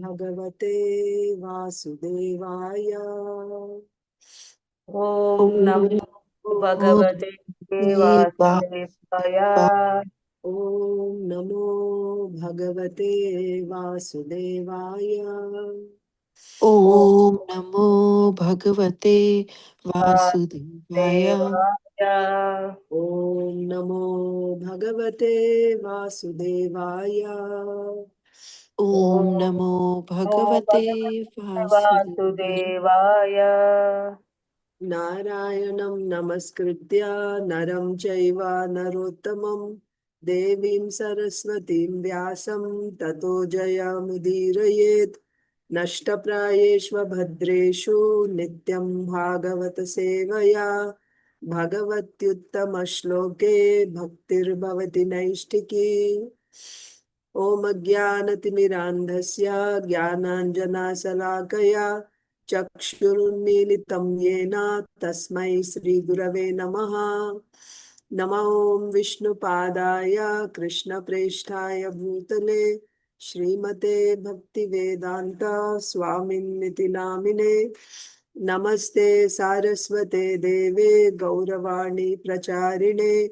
Bhagavate Vasudevaya. Om Namo Bhagavate Vasudevaya. Om Namo Bhagavate Vasudevaya. Om Namo Bhagavate Vasudevaya. Om Namo Bhagavate Vasudevaya. Om Namo Bhagavate Vasudevaya. Narayanam Namaskritya Naram Chaiva Narottamam Devim Saraswatim Vyasam Tato Jayamudirayet Nashtaprayeshva Bhadreshu Nityam Bhagavata Sevaya Bhagavatyuttama Shloke Bhaktir Bhavati Naishtiki. Om Ajnanatirmirandhasya Jnananjana Salakaya Chakshurunmilitam Yena Tasmai Sri Gurave Namaha. Namo Vishnu Padaya Krishna Presthaya Bhutale Srimate Bhakti Vedanta Swamin Niti Namine. Namaste Saraswate Deve Gauravani Pracharine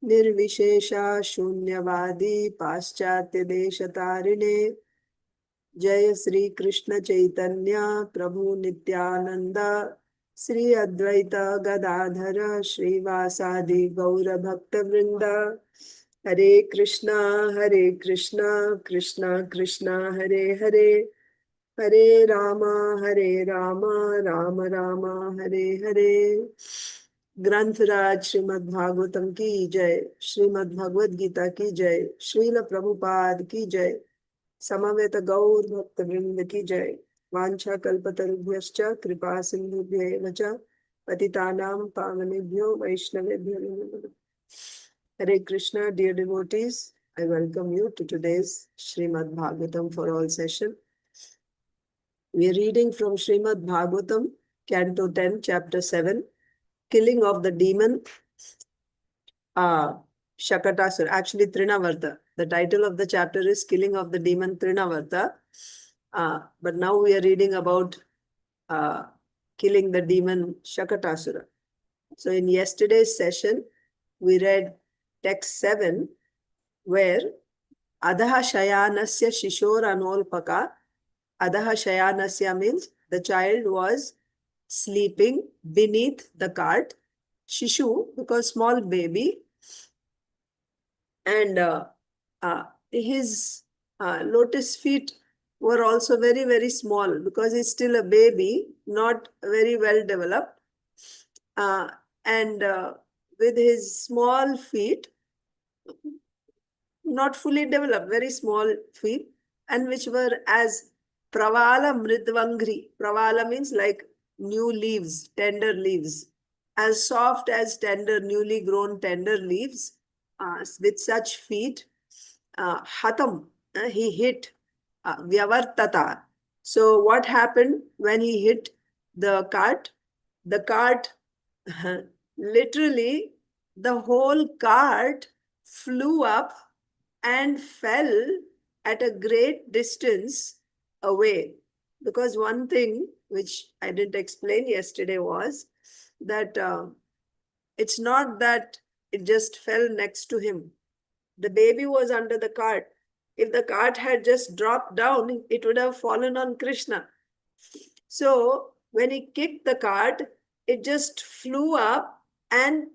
Nirvishesha Shunyavadi Paschatya Deshatarine. Jaya Sri Krishna Chaitanya Prabhu Nityananda Sri Advaita Gadadhara Sri Vasadi Gaura Bhakta Vrinda. Hare Krishna Krishna Krishna Hare Hare Hare Rama Rama Rama Hare Hare. ग्रंथराज Shrimad Bhagavatam की जय, श्रीमद् भगवद गीता की जय, श्रील प्रभुपाद की जय, समवेत गौर भक्त वृंद की जय। वांछा कल्पतरुभ्यश्च कृपा सिंधुभ्यैव च पतितानां पावनेभ्यो वैष्णवेभ्यो नमो नमः। Hare Krishna, dear devotees, I welcome you to today's Srimad Bhagavatam for All session. We are reading from Srimad Bhagavatam, Canto 10, Chapter 7, Killing of the Demon Śakaṭaṁ. Actually, Trinavarta. The title of the chapter is Killing of the Demon Trinavarta. But now we are reading about killing the demon Śakaṭaṁ. So in yesterday's session, we read text 7, where Adaha Shayanasya Shishor Anolpaka. Adaha Shayanasya means the child was sleeping beneath the cart. Shishu, because small baby. And his lotus feet were also very, very small because he's still a baby, not very well developed. And with his small feet, not fully developed, very small feet, and which were as pravala mridvangri. Pravala means like new leaves, tender leaves, as soft as tender, newly grown tender leaves, with such feet. Hatam, he hit vyavartata. So what happened when he hit the cart? The cart, literally, the whole cart flew up and fell at a great distance away. Because one thing which I didn't explain yesterday was that it's not that it just fell next to him. The baby was under the cart. If the cart had just dropped down, it would have fallen on Kṛṣṇa. So when he kicked the cart, it just flew up and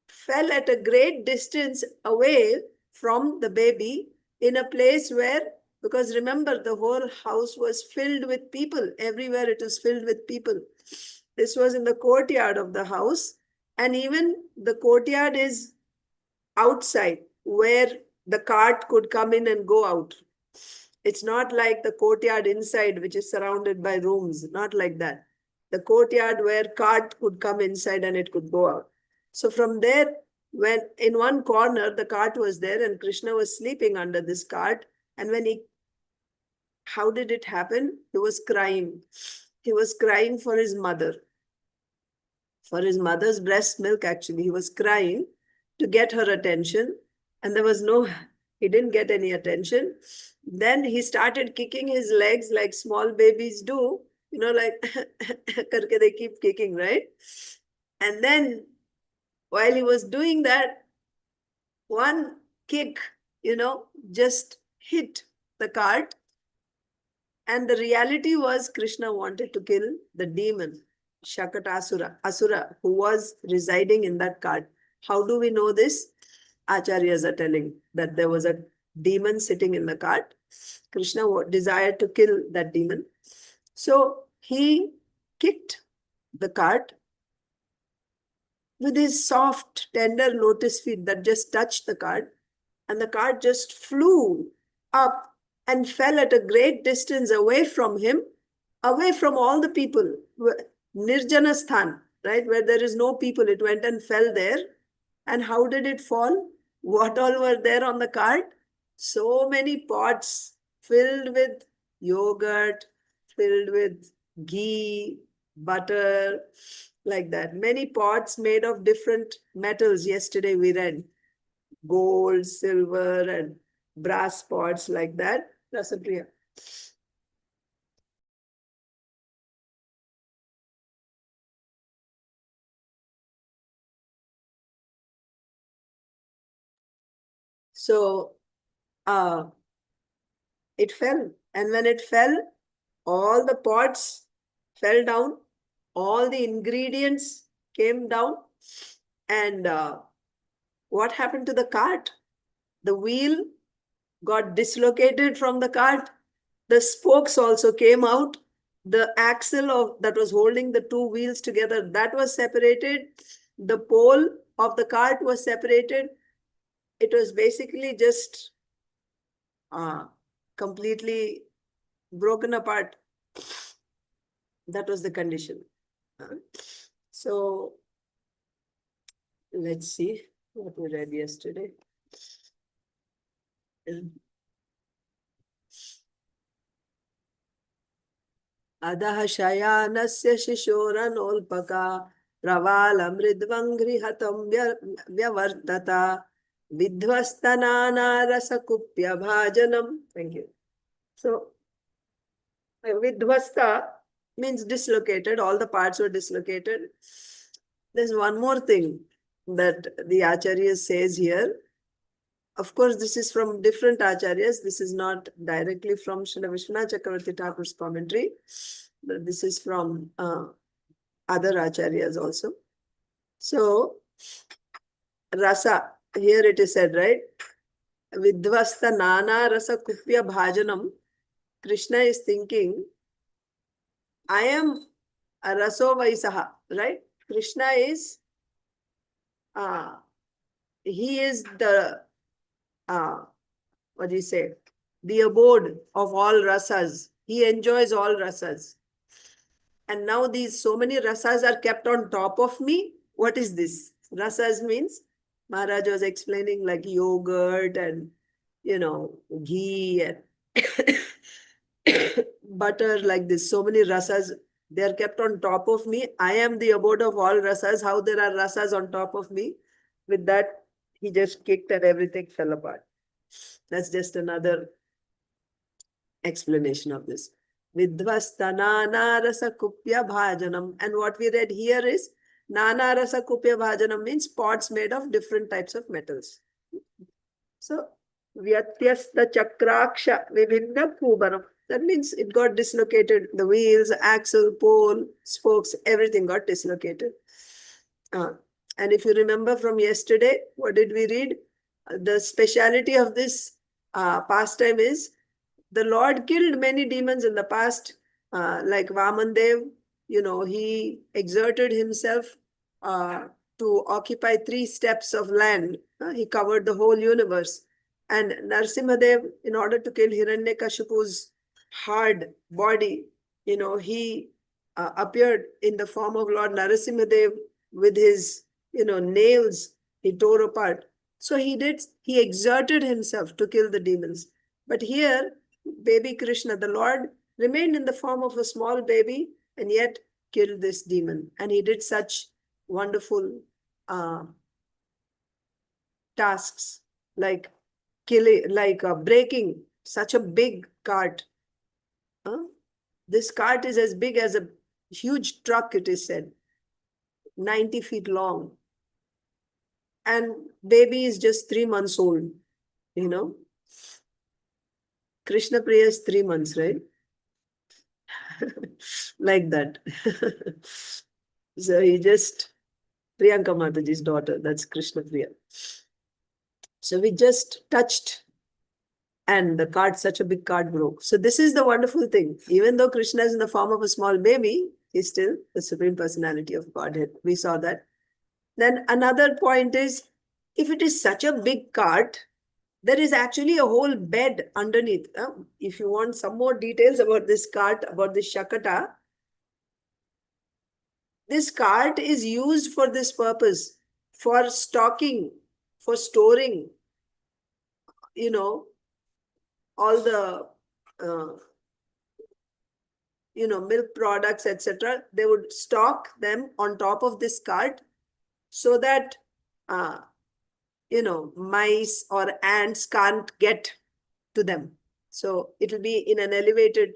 fell at a great distance away from the baby, in a place where, because remember, the whole house was filled with people. Everywhere it was filled with people. This was in the courtyard of the house, and even the courtyard is outside, where the cart could come in and go out. It's not like the courtyard inside, which is surrounded by rooms. Not like that. The courtyard where cart could come inside and it could go out. So from there, when in one corner, the cart was there and Kṛṣṇa was sleeping under this cart. And when how did it happen? He was crying. He was crying for his mother. For his mother's breast milk, actually. He was crying to get her attention. And there was no He didn't get any attention. Then he started kicking his legs like small babies do, like karke they keep kicking, right? And then while he was doing that, one kick, just hit the cart. And the reality was Kṛṣṇa wanted to kill the demon, Asura, who was residing in that cart. How do we know this? Acharyas are telling that there was a demon sitting in the cart. Kṛṣṇa desired to kill that demon. So he kicked the cart with his soft, tender lotus feet that just touched the cart. And the cart just flew up and fell at a great distance away from him, away from all the people. Nirjana sthan, right? Where there is no people, it went and fell there. And how did it fall? What all were there on the cart? So many pots filled with yogurt, filled with ghee, butter, like that. Many pots made of different metals. Yesterday we read gold, silver, and brass pots like that. Rasapriya. So it fell. And when it fell, all the pots fell down. All the ingredients came down. And what happened to the cart? The wheel got dislocated from the cart. The spokes also came out. The axle that was holding the two wheels together, that was separated. The pole of the cart was separated. It was basically just completely broken apart. That was the condition. So let's see what we read yesterday. Adaha shayanasya shishoranoల్పకా pravalαμridvangrihatam vyavartata vidhvastanānārasakupyabhajanam. Thank you. So vidhvasta means dislocated. All the parts were dislocated. There's one more thing that the Acharya says here. Of course, this is from different Acharyas. This is not directly from Srila Vishwanath Chakravarti Thakur's commentary. But this is from other Acharyas also. So, rasa, here it is said, right? Vidvasta nana rasa kupya bhajanam. Kṛṣṇa is thinking, I am a raso vaisaha, right? Kṛṣṇa is, he is the, what do you say? The abode of all rasas. He enjoys all rasas. And now these so many rasas are kept on top of me. What is this? Rasas means, Maharaj was explaining like yogurt and, ghee and butter like this. So many rasas, they are kept on top of me. I am the abode of all rasas. How there are rasas on top of me? With that, he just kicked and everything fell apart. That's just another explanation of this. Vidvasta nana rasa kupya bhajanam. And what we read here is nana rasa kupya bhajanam means pots made of different types of metals. So vyatyasta chakraksha vibhinna pubanam. That means it got dislocated. The wheels, axle, pole, spokes, everything got dislocated. And if you remember from yesterday, what did we read? The speciality of this pastime is the Lord killed many demons in the past, like Vamandev. He exerted himself to occupy 3 steps of land. He covered the whole universe. And Narasimhadev, in order to kill Hiranyakashipu's hard body, he appeared in the form of Lord Narasimhadev with his, nails he tore apart. So he exerted himself to kill the demons. But here, baby Kṛṣṇa, the Lord, remained in the form of a small baby and yet killed this demon. And he did such wonderful tasks like killing, like breaking such a big cart. This cart is as big as a huge truck, it is said, 90 feet long. And baby is just 3 months old, you know. Kṛṣna Priya is 3 months, right? Like that. So he just, Priyanka Mataji's daughter, that's Kṛṣna Priya. So we just touched, and the cart, such a big cart, broke. So this is the wonderful thing. Even though Krishna is in the form of a small baby, he's still the Supreme Personality of Godhead. We saw that. Then another point is, if it is such a big cart, there is actually a whole bed underneath. If you want some more details about this cart, about this śakaṭa, this cart is used for this purpose, for stocking, for storing, you know, all the, milk products, etc. They would stock them on top of this cart so that, mice or ants can't get to them. So it will be in an elevated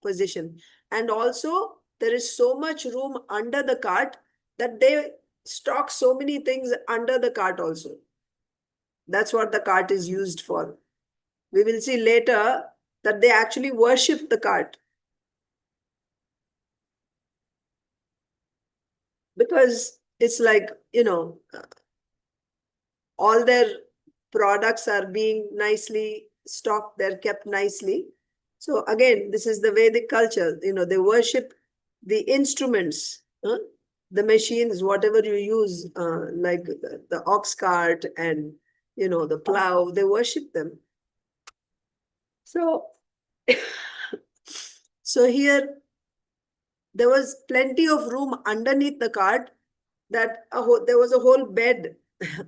position. And also, there is so much room under the cart that they stock so many things under the cart also. That's what the cart is used for. We will see later that they actually worship the cart. Because it's like, all their products are being nicely stocked, they're kept nicely. So again, this is the Vedic culture. They worship the instruments, the machines, whatever you use, like the ox cart and, the plow, they worship them. So, so here, there was plenty of room underneath the cart, that there was a whole bed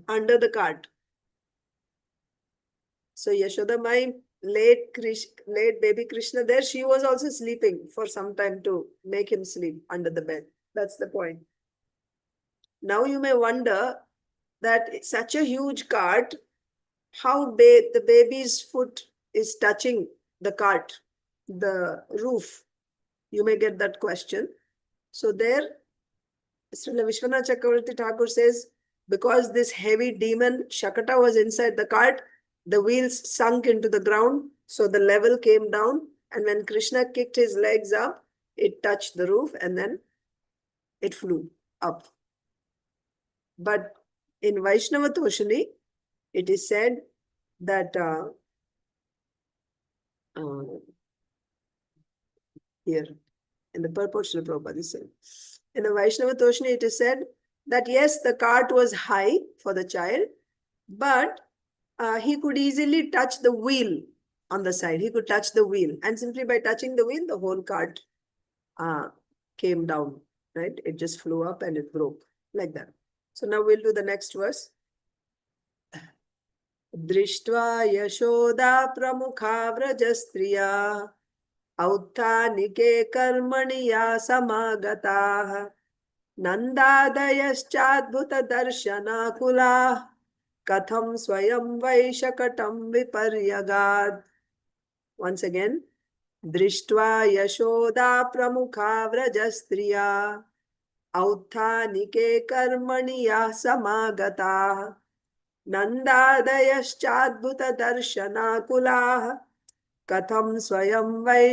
under the cart. So Yashoda Mai laid baby Kṛṣna there. She was also sleeping for some time to make him sleep under the bed. That's the point. Now you may wonder that such a huge cart, how the baby's foot is touching the cart, the roof. You may get that question. So there, Srila Vishwanath Chakravarti Thakur says, because this heavy demon śakaṭa was inside the cart, the wheels sunk into the ground, so the level came down, and when Kṛṣna kicked his legs up, it touched the roof and then it flew up. But in Vaishnava Toshani, it is said that here in the purport Srila Prabhupada is said, in the Vaishnava Toshani, it is said that yes, the cart was high for the child, but he could easily touch the wheel on the side. He could touch the wheel, and simply by touching the wheel, the whole cart came down, right? It just flew up and it broke like that. So now we'll do the next verse. dṛṣṭvā yaśodā-pramukhā vraja-striya autthānike karmaṇi samāgatāḥ nandādayaś cādbhuta-darśanākulāḥ kathaṁ svayaṁ śakaṭaṁ viparyagāt. Once again. dṛṣṭvā yaśodā-pramukhā vraja-striya autthānike karmaṇi samāgatāḥ nandādayaś cādbhuta-darśanākulāḥ kathaṁ svayaṁ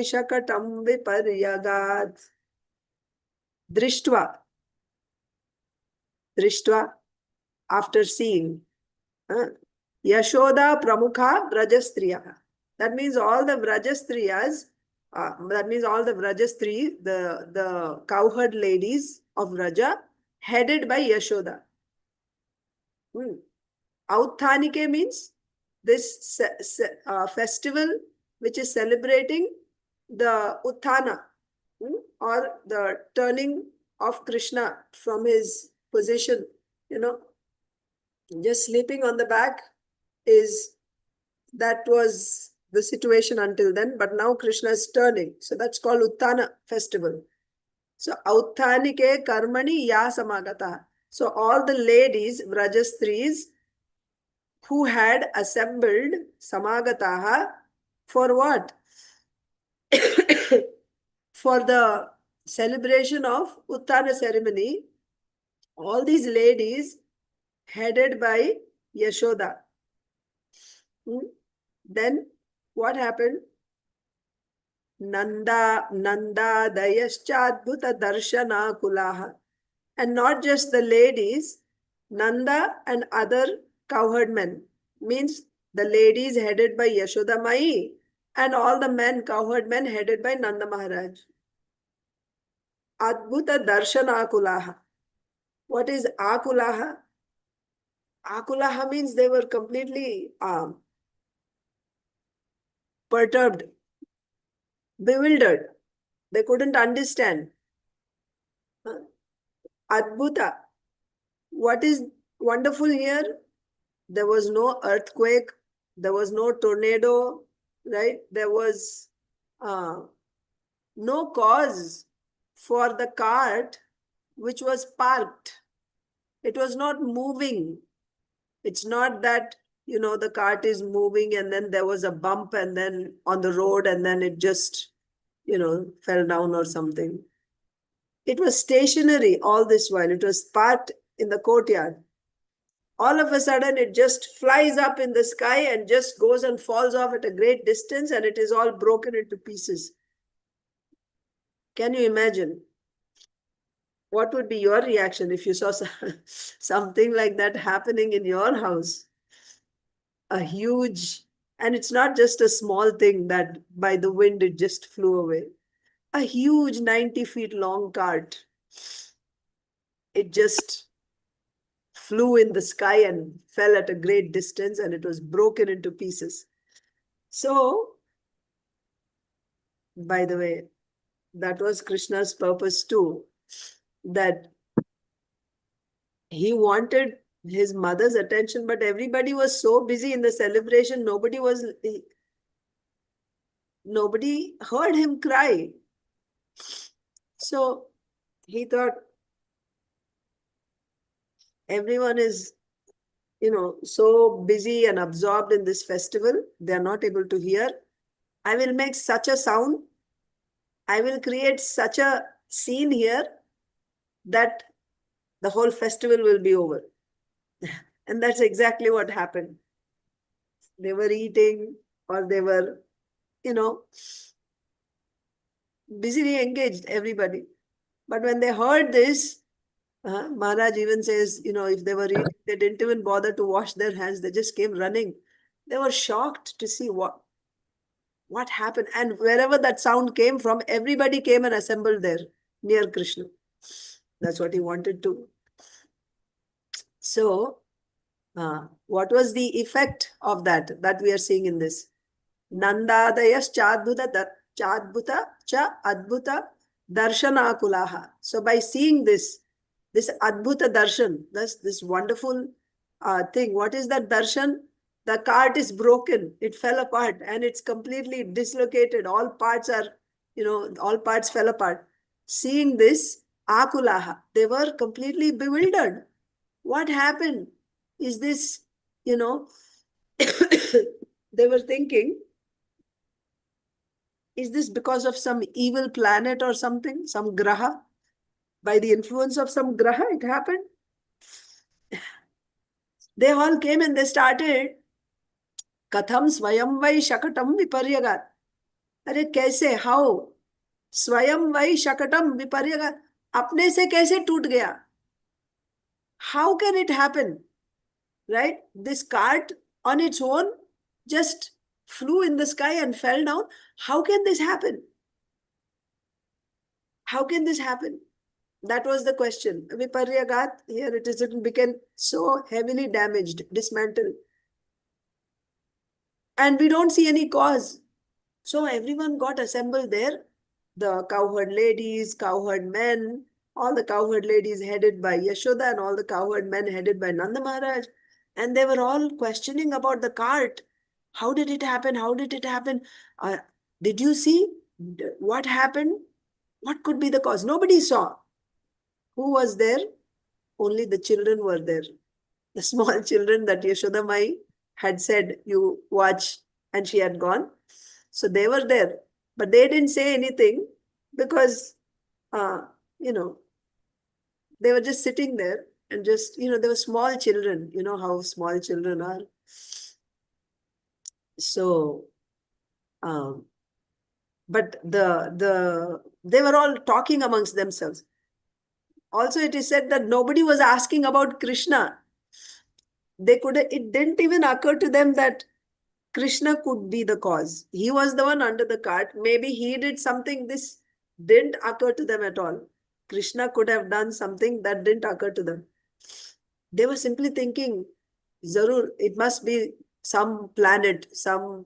śakaṭaṁ viparyagāt. dṛṣṭvā. dṛṣṭvā, after seeing. yaśodā-pramukhā vraja-striya. That means all the vraja-striyas, the cowherd ladies of Vraja, headed by Yashoda. Autthānike means this festival which is celebrating the utthāna, or the turning of Kṛṣna from his position, just sleeping on the back that was the situation until then, but now Kṛṣna is turning. So that's called utthāna festival. So autthānike karmaṇi samāgatāḥ. So all the ladies, vraja-stris, who had assembled samāgatāḥ for what? For the celebration of utthāna ceremony. All these ladies headed by Yashoda. Then what happened? Nandādayaś cādbhuta-darśanākulāḥ. And not just the ladies, Nanda and other cowherd men. Means the ladies headed by Yaśodā and all the men, cowherd men headed by Nanda Mahārāja. Cādbhuta-darśanākulāḥ. What is akulāḥ? Akulāḥ means they were completely perturbed, bewildered. They couldn't understand. Adbhuta. What is wonderful here? There was no earthquake. There was no tornado, right? There was no cause for the cart which was parked. It was not moving. It's not that, the cart is moving and then there was a bump and then on the road and then it just, fell down or something. It was stationary all this while. It was parked in the courtyard. All of a sudden, it just flies up in the sky and just goes and falls off at a great distance and it is all broken into pieces. Can you imagine? What would be your reaction if you saw something like that happening in your house? A huge, and it's not just a small thing that by the wind it just flew away. A huge 90 feet long cart. It just flew in the sky and fell at a great distance and it was broken into pieces. So, by the way, that was Kṛṣṇa's purpose too, that he wanted his mother's attention, but everybody was so busy in the celebration, nobody heard him cry. So he thought, everyone is, so busy and absorbed in this festival, they are not able to hear. I will make such a sound, I will create such a scene here that the whole festival will be over. And that's exactly what happened. They were eating or they were, busily engaged, everybody. But when they heard this, Maharaj even says, if they were eating, they didn't even bother to wash their hands. They just came running. They were shocked to see what happened. And wherever that sound came from, everybody came and assembled there near Kṛṣṇa. That's what he wanted to. So, what was the effect of that we are seeing in this? Nandādayaś cādbhuta-darśanākulāḥ. So by seeing this adbhuta-darshan, this wonderful thing, what is that darshan? The cart is broken, it fell apart and it's completely dislocated. All parts fell apart. Seeing this, akulāḥ, they were completely bewildered. What happened? Is this, they were thinking, is this because of some evil planet or something, some graha? By the influence of some graha, it happened. They all came and they started, kathaṁ svayaṁ vai śakaṭaṁ viparyagāt. Arey, kaise, how? Svayaṁ vai śakaṭaṁ viparyagāt. Apne se kaise toot gaya? How can it happen? Right? This cart on its own just flew in the sky and fell down. How can this happen? How can this happen? That was the question. Viparyagāt, here it became so heavily damaged, dismantled. And we don't see any cause. So everyone got assembled there. The cowherd ladies, cowherd men, all the cowherd ladies headed by Yashoda and all the cowherd men headed by Nanda Mahārāja. And they were all questioning about the cart. How did it happen? How did it happen? Did you see what happened? What could be the cause? Nobody saw. Who was there? Only the children were there. The small children that Yaśodā had said, you watch, and she had gone. So they were there, but they didn't say anything because, you know, they were just sitting there and just, they were small children. You know how small children are. So, but they were all talking amongst themselves. Also, it is said that nobody was asking about Kṛṣṇa. It didn't even occur to them that Kṛṣṇa could be the cause. He was the one under the cart. Maybe he did something. This didn't occur to them at all. Kṛṣṇa could have done something that didn't occur to them. They were simply thinking, Zarur, it must be some planet, some,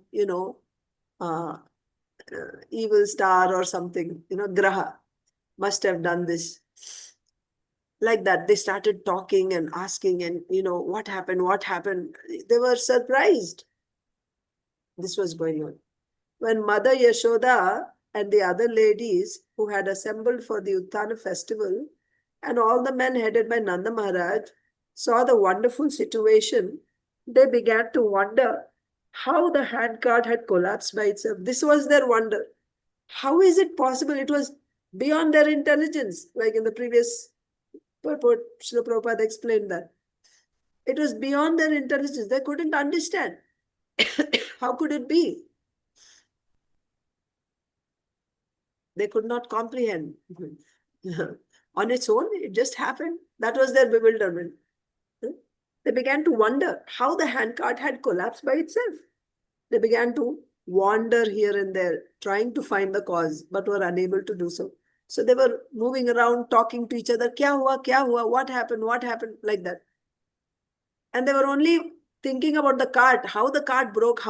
evil star or something, graha must have done this. Like that, they started talking and asking, and, what happened, what happened? They were surprised. This was going on. When Mother Yashoda and the other ladies who had assembled for the utthāna festival, and all the men headed by Nanda Mahārāja, saw the wonderful situation, they began to wonder how the handcart had collapsed by itself. This was their wonder. How is it possible? It was beyond their intelligence. Like in the previous purport, Srila Prabhupada explained that. It was beyond their intelligence. They couldn't understand. How could it be? They could not comprehend. On its own, it just happened. That was their bewilderment. They began to wonder how the handcart had collapsed by itself. They began to wander here and there, trying to find the cause, but were unable to do so. So they were moving around, talking to each other, kya hua, what happened, like that. And they were only thinking about the cart, how the cart broke.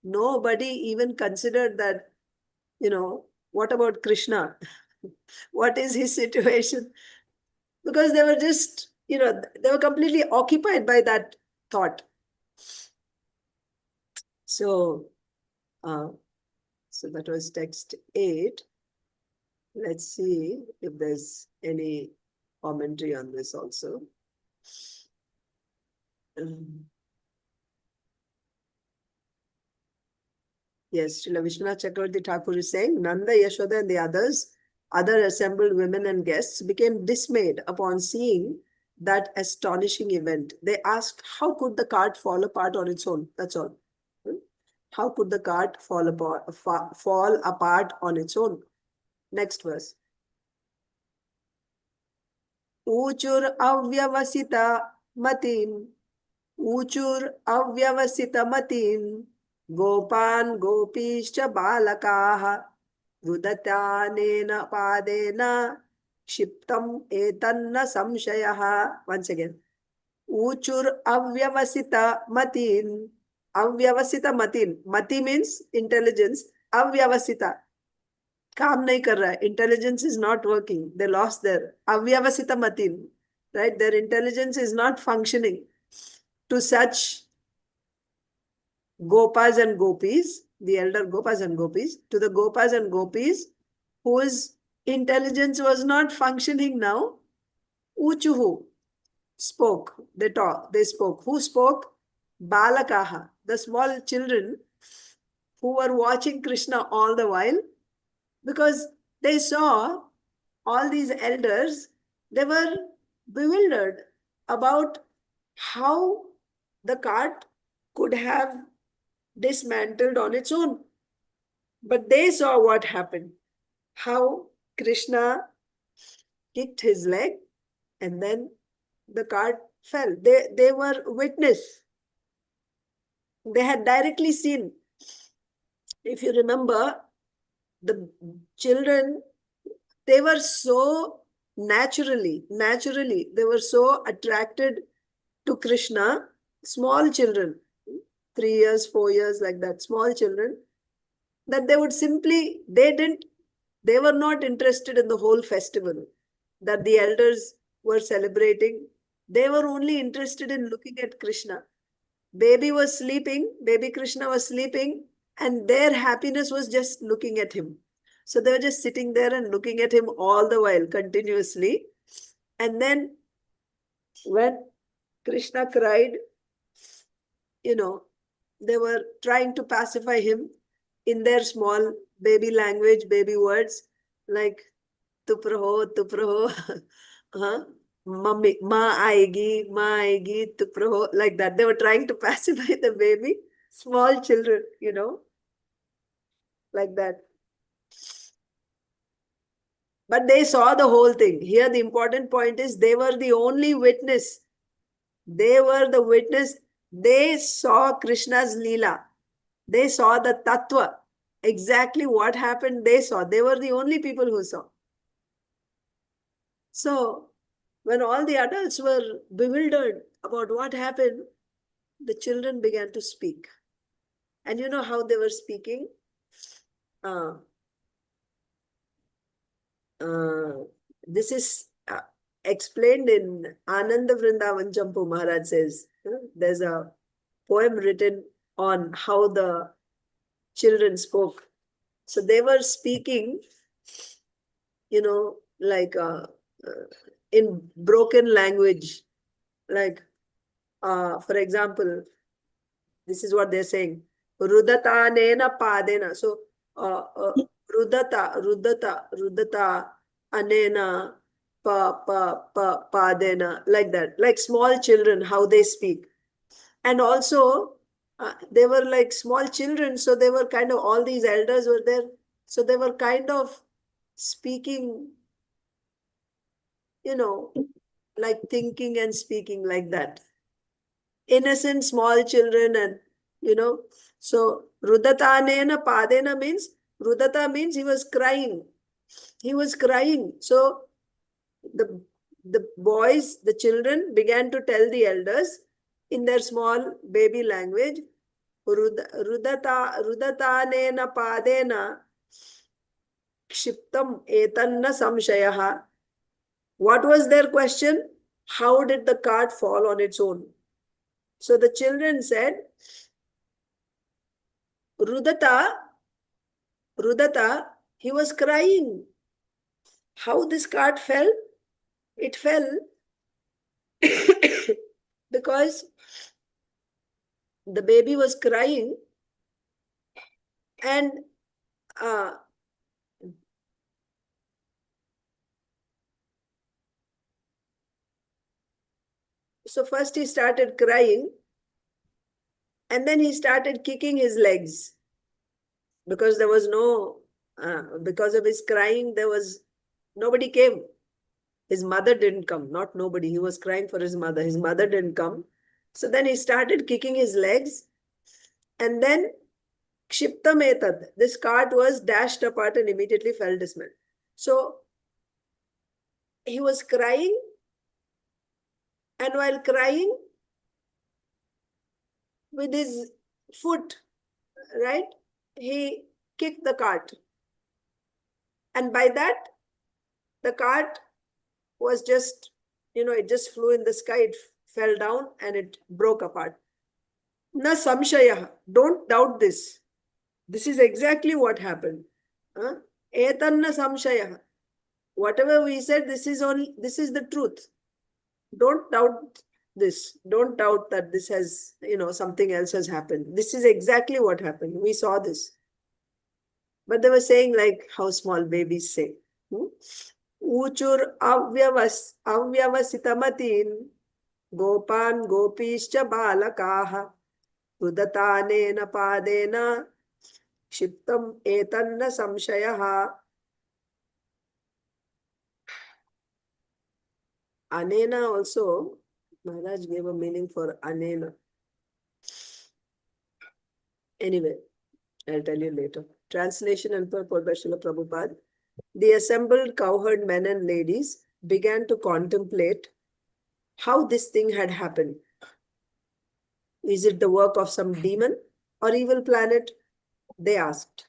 Nobody even considered that, what about Kṛṣṇa? What is his situation? Because they were just, they were completely occupied by that thought. So that was text 8. Let's see if there's any commentary on this also. Yes, Srila Vishwanath Chakravarti Thakur is saying, Nanda, Yashoda and the other assembled women and guests became dismayed upon seeing that astonishing event. They asked, how could the cart fall apart on its own? That's all. How could the cart fall apart on its own? Next verse. Ūcur avyavasita-matīn. Ūcur avyavasita-matīn. Gopān gopīś bālakāḥ. Rudatānena pādena. Kṣiptam etan saṁśayaḥ. Once again. Ūcur avyavasita-matīn. Avyavasita-matīn. Mati means intelligence. Avyavasita. Kaam nahi kar raha hai. Intelligence is not working. They lost their avyavasita-matīn. Right? Their intelligence is not functioning. To such gopas and gopis, the elder gopas and gopis, to the gopas and gopis whose intelligence was not functioning now, ūcur spoke. They spoke. Who spoke? Bālakāḥ, the small children who were watching Kṛṣṇa all the while, because they saw all these elders, they were bewildered about how the cart could have dismantled on its own. But they saw what happened, how Kṛṣṇa kicked his leg and then the cart fell. They were witness. They had directly seen. If you remember, the children, they were so naturally, they were so attracted to Kṛṣṇa, small children, 3 years, 4 years, like that, small children, that they would simply, they were not interested in the whole festival that the elders were celebrating. They were only interested in looking at Kṛṣṇa. Baby was sleeping, baby Kṛṣṇa was sleeping, and their happiness was just looking at him. So they were just sitting there and looking at him all the while, continuously. And then when Kṛṣṇa cried, they were trying to pacify him in their small baby language, baby words, like tup raho, huh? Mummy, ma aayegi, tup raho, like that. They were trying to pacify the baby, small children, like that. But they saw the whole thing. Here, the important point is they were the only witness. They were the witness. They saw Krishna's Leela. They saw the Tattva. Exactly what happened, they saw. They were the only people who saw. So, when all the adults were bewildered about what happened, the children began to speak. And you know how they were speaking? This is explained in Ananda Vrindavan Champu Maharaj says. There's a poem written on how the children spoke. So they were speaking, like in broken language. Like, for example, this is what they're saying. Rudatānena pādena. So, rudata, anena, pādena, like that. Like small children, how they speak. And also, they were like small children, so they were kind of, all these elders were there. So they were kind of speaking, like thinking and speaking like that. Innocent small children, and so rudatānena pādena means, rudata means he was crying. He was crying. So the boys, the children began to tell the elders in their small baby language, rudatānena pādena kṣiptam etan saṁśayaḥ. What was their question? How did the cart fall on its own? So the children said, Rudata, he was crying. How this cart fell? It fell because the baby was crying, and so first he started crying, and then he started kicking his legs, because there was no, because of his crying, nobody came. His mother didn't come, not nobody. He was crying for his mother. His mother didn't come. So then he started kicking his legs, and then kṣiptam etan. This cart was dashed apart and immediately fell dismal. So he was crying, and while crying, with his foot, right, he kicked the cart. And by that, the cart was just, it just flew in the sky, it fell down and it broke apart. Na saṁśayaḥ. Don't doubt this. This is exactly what happened. Etan na saṁśayaḥ. Whatever we said, this is the truth. Don't doubt this. Don't doubt that this has, something else has happened. This is exactly what happened. We saw this. But they were saying like how small babies say. Ūcur avyavasita-matīn, gopān gopīś bālakāḥ, rudatānena pādena, kṣiptam etan saṁśayaḥ. Anena also, Maharaj gave a meaning for anena. Anyway, I'll tell you later. Translation and purport by Srila Prabhupada. The assembled cowherd men and ladies began to contemplate how this thing had happened. Is it the work of some demon or evil planet? They asked.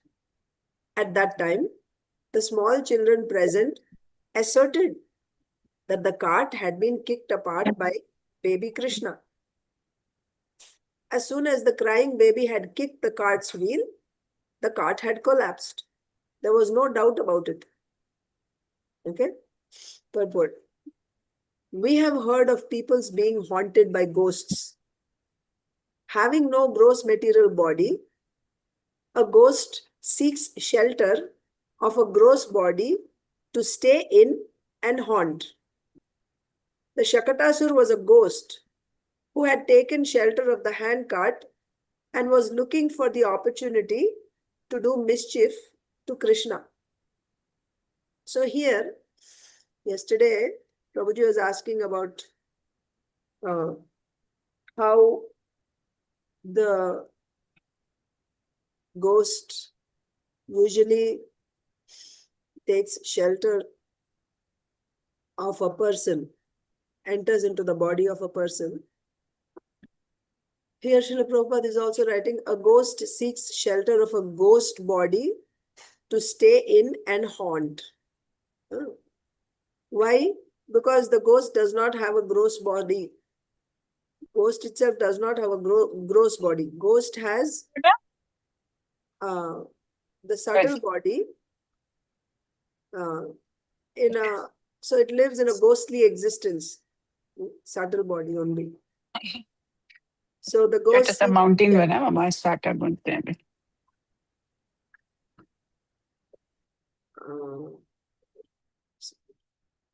At that time, the small children present asserted that the cart had been kicked apart by baby Kṛṣṇa. As soon as the crying baby had kicked the cart's wheel, the cart had collapsed. There was no doubt about it. Okay? Purport. We have heard of people's being haunted by ghosts. having no gross material body, a ghost seeks shelter of a gross body to stay in and haunt. The Śakaṭasura was a ghost who had taken shelter of the handcart and was looking for the opportunity to do mischief to Kṛṣṇa. So here, yesterday, Prabhuji was asking about how the ghost usually takes shelter of a person, enters into the body of a person. Here Srila Prabhupada is also writing, a ghost seeks shelter of a ghost body to stay in and haunt. Why? Because the ghost does not have a gross body. Ghost itself does not have a gross body. Ghost has the subtle body so it lives in a ghostly existence, subtle body only. So the ghost... That is a mountain when I started with them.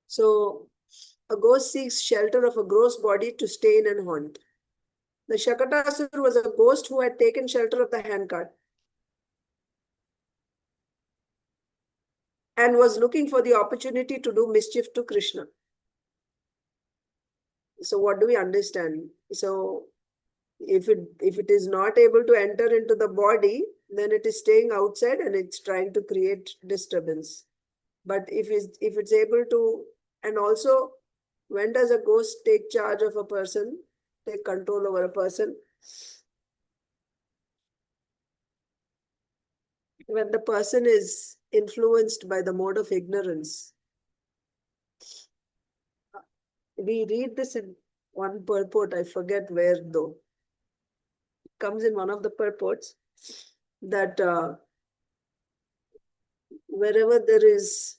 So a ghost seeks shelter of a gross body to stay in and haunt. The Śakaṭasura was a ghost who had taken shelter of the handcart and was looking for the opportunity to do mischief to Kṛṣṇa. So what do we understand? So if it is not able to enter into the body, then it is staying outside and it's trying to create disturbance. But if it's able to, and also, when does a ghost take charge of a person, take control over a person? When the person is influenced by the mode of ignorance. We read this in one purport, I forget where though. It comes in one of the purports that wherever there is,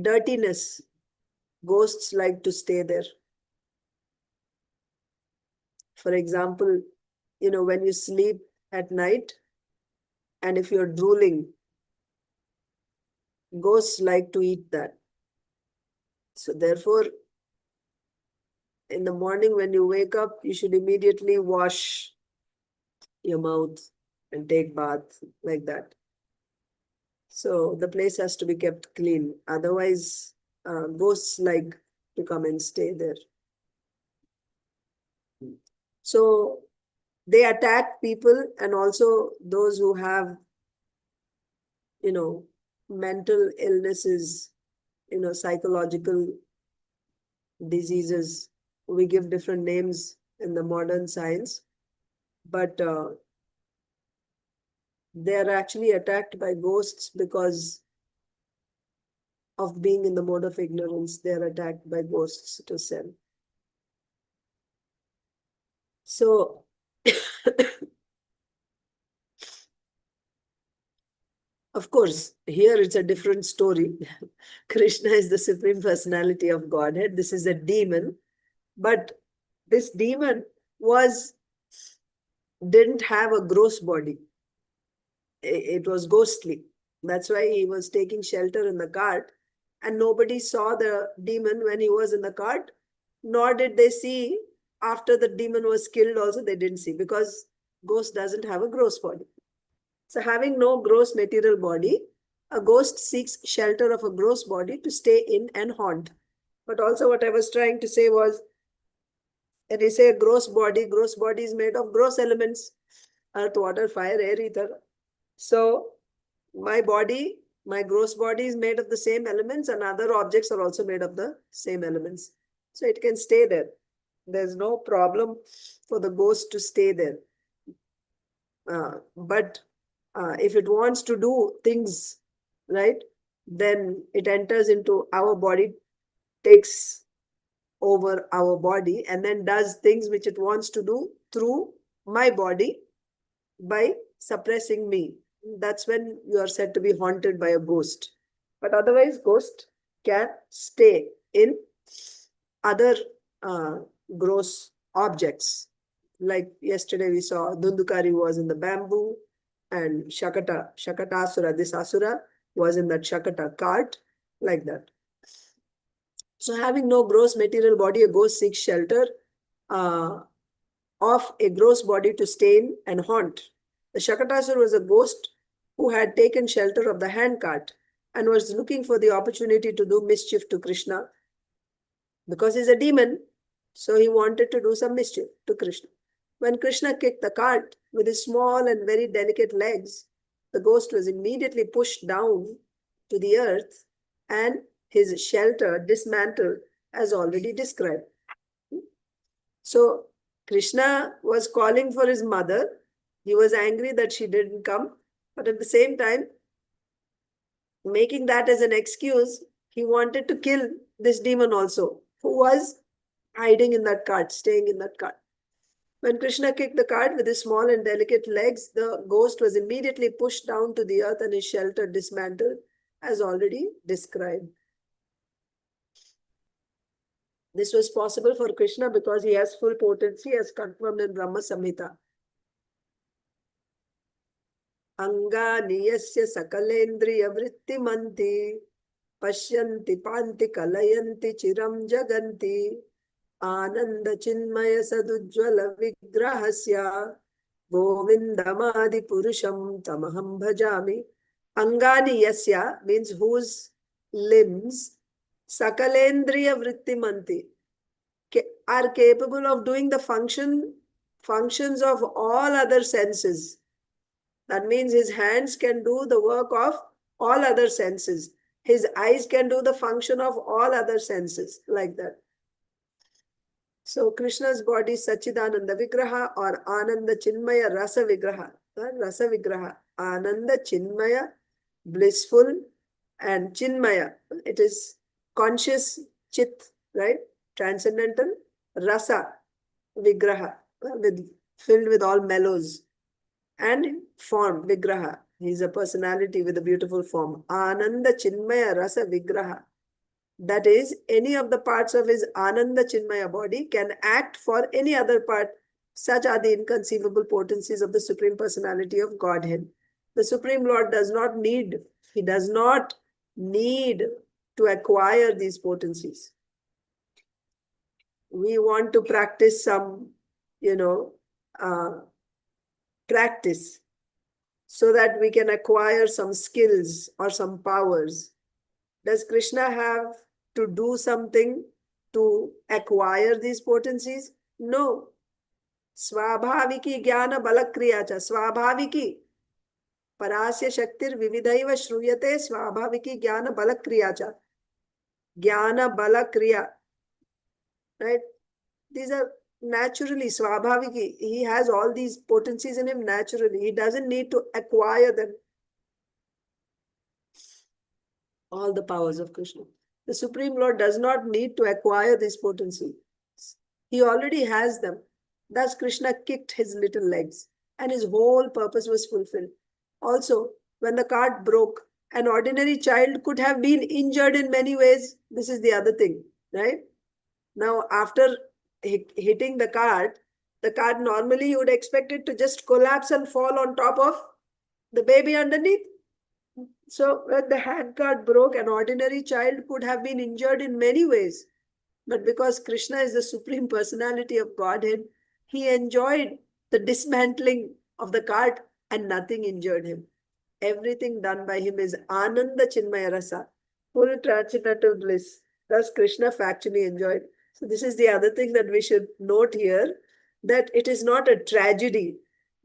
dirtiness, ghosts like to stay there. For example, when you sleep at night and if you're drooling, ghosts like to eat that. So therefore, in the morning when you wake up, you should immediately wash your mouth and take bath like that. So the place has to be kept clean. Otherwise, ghosts like to come and stay there. So they attack people and also those who have, mental illnesses, psychological diseases. We give different names in the modern science, but they are actually attacked by ghosts because of being in the mode of ignorance. They are attacked by ghosts to sell. So, of course, here it's a different story. Kṛṣṇa is the Supreme Personality of Godhead. This is a demon. But this demon didn't have a gross body. It was ghostly. That's why he was taking shelter in the cart. And nobody saw the demon when he was in the cart. Nor did they see after the demon was killed also, they didn't see. Because ghost doesn't have a gross body. So having no gross material body, a ghost seeks shelter of a gross body to stay in and haunt. But also what I was trying to say was, when you say gross body is made of gross elements, earth, water, fire, air, ether. So my gross body is made of the same elements and other objects are also made of the same elements. So it can stay there. There's no problem for the ghost to stay there. But if it wants to do things, right, then it enters into our body, takes over our body, and then does things which it wants to do through my body by suppressing me. That's when you are said to be haunted by a ghost. But otherwise, ghost can stay in other gross objects. Like yesterday we saw Dundukari was in the bamboo, and Shakatasura, this asura, was in that Shakata cart, like that. So having no gross material body, a ghost seeks shelter of a gross body to stay in and haunt. The Shakatasura was a ghost who had taken shelter of the handcart and was looking for the opportunity to do mischief to Kṛṣṇa. Because he's a demon, so he wanted to do some mischief to Kṛṣṇa. When Kṛṣṇa kicked the cart with his small and very delicate legs, the ghost was immediately pushed down to the earth and his shelter dismantled, as already described. So Kṛṣṇa was calling for his mother. He was angry that she didn't come, but at the same time, making that as an excuse, he wanted to kill this demon also, who was hiding in that cart, staying in that cart. When Kṛṣṇa kicked the cart with his small and delicate legs, the ghost was immediately pushed down to the earth and his shelter dismantled, as already described. This was possible for Kṛṣṇa because he has full potency, as confirmed in Brahma Samhita. Angani yasya sakalendriya vrittimanti pashyanti panti kalayanti chiram jaganti ananda chinmaya sadujjvala vigrahasya govindamadi purusham tamaham bhajami. Angani yasya means whose limbs sakalendriya vrittimanti are capable of doing the functions of all other senses. That means his hands can do the work of all other senses. His eyes can do the function of all other senses, like that. So Krishna's body Sachidananda Vigraha or Ananda Chinmaya Rasa Vigraha. Rasa Vigraha. Ananda Chinmaya, blissful, and Chinmaya. It is conscious chit, right? Transcendental. Rasa Vigraha, filled with all mellows. And form, Vigraha. He is a personality with a beautiful form. Ananda Chinmaya Rasa Vigraha. That is, any of the parts of his Ananda Chinmaya body can act for any other part. Such are the inconceivable potencies of the Supreme Personality of Godhead. The Supreme Lord does not need to acquire these potencies. We want to practice some, practice so that we can acquire some skills or some powers. Does Kṛṣṇa have to do something to acquire these potencies? No. Svabhaviki jnana balakriya cha. Svabhaviki. Parasya shaktir vividhaiva shruyate svabhaviki jnana balakriya cha. Jnana balakriya. Right? These are naturally svabhaviki. He has all these potencies in him naturally. He doesn't need to acquire them. All the powers of Kṛṣṇa. The Supreme Lord does not need to acquire these potencies. He already has them. Thus Kṛṣṇa kicked his little legs and his whole purpose was fulfilled. Also, when the cart broke, an ordinary child could have been injured in many ways. This is the other thing, right? Now, after hitting the cart normally you would expect it to just collapse and fall on top of the baby underneath. So when the handcart broke, an ordinary child could have been injured in many ways. But because Kṛṣṇa is the Supreme Personality of Godhead, he enjoyed the dismantling of the cart and nothing injured him. Everything done by him is Ananda Chinmaya Rasa, full transcendental bliss. Thus Kṛṣṇa factually enjoyed. So this is the other thing that we should note here, that it is not a tragedy.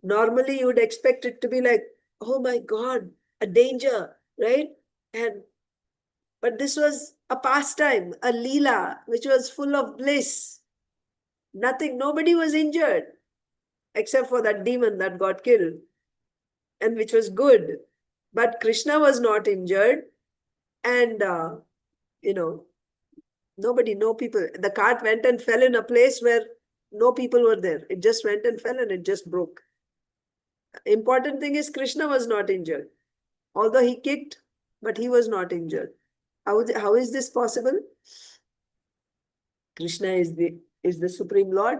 Normally you would expect it to be like, oh my God, a danger, right? But this was a pastime, a leela, which was full of bliss. Nobody was injured, except for that demon that got killed, and which was good. But Kṛṣṇa was not injured, and no people. The cart went and fell in a place where no people were there. It just went and fell and it just broke. Important thing is Kṛṣṇa was not injured. Although he kicked, but he was not injured. How is this possible? Kṛṣṇa is the Supreme Lord.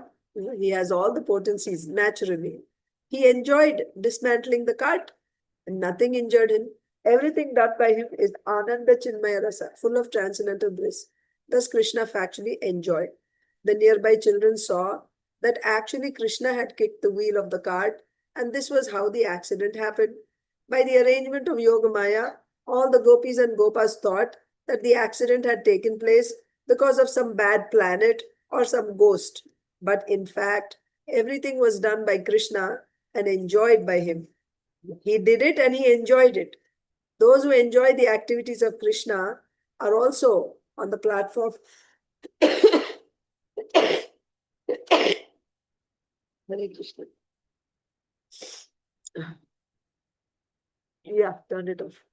He has all the potencies naturally. He enjoyed dismantling the cart and nothing injured him. Everything done by him is Ananda Chinmaya Rasa, full of transcendental bliss. Thus Kṛṣṇa factually enjoyed. The nearby children saw that actually Kṛṣṇa had kicked the wheel of the cart, and this was how the accident happened. By the arrangement of Yogamaya, all the gopis and gopas thought that the accident had taken place because of some bad planet or some ghost. But in fact, everything was done by Kṛṣṇa and enjoyed by him. He did it and he enjoyed it. Those who enjoy the activities of Kṛṣṇa are also on the platform. Hare Krishna. Yeah, turn it off.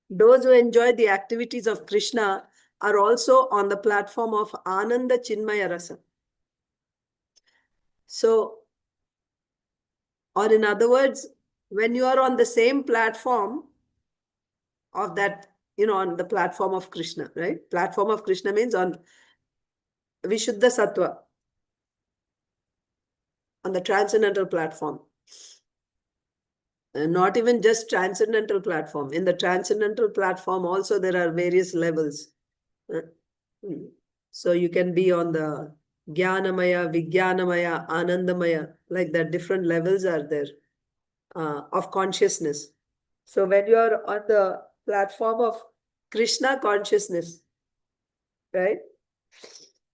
Those who enjoy the activities of Kṛṣṇa are also on the platform of Ananda Chinmaya Rasa. So, or in other words, when you are on the same platform of that, on the platform of Kṛṣṇa, right? Platform of Kṛṣṇa means on Vishuddha Sattva, on the transcendental platform. Not even just transcendental platform. In the transcendental platform also there are various levels. So you can be on the Jnanamaya, Vijnanamaya, Anandamaya, like that. Different levels are there of consciousness. So when you are on the platform of Kṛṣṇa consciousness, right,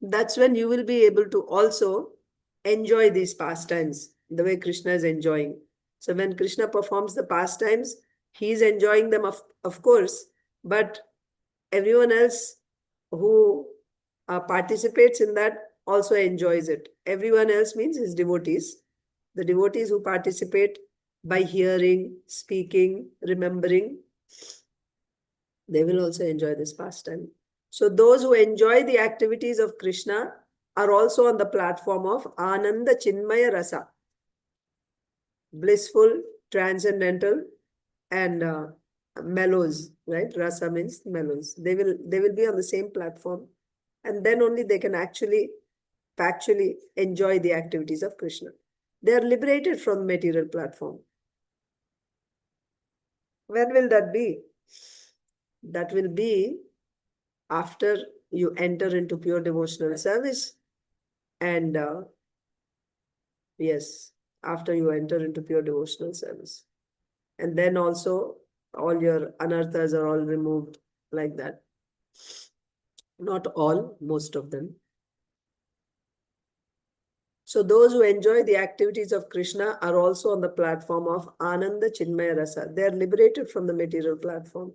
that's when you will be able to also enjoy these pastimes the way Kṛṣṇa is enjoying. So when Kṛṣṇa performs the pastimes, he is enjoying them, of course, but everyone else who participates in that also enjoys it. Everyone else means his devotees. The devotees who participate by hearing, speaking, remembering, they will also enjoy this pastime. So those who enjoy the activities of Kṛṣṇa are also on the platform of Ananda Chinmaya Rasa. Blissful, transcendental, and mellows, right? Rasa means mellows. They will be on the same platform, and then only they can actually factually enjoy the activities of Kṛṣṇa. They are liberated from the material platform. When will that be? That will be after you enter into pure devotional service, and yes, after you enter into pure devotional service. And then also all your anarthas are all removed like that. Not all, most of them. So those who enjoy the activities of Kṛṣṇa are also on the platform of Ananda Chinmaya Rasa. They are liberated from the material platform.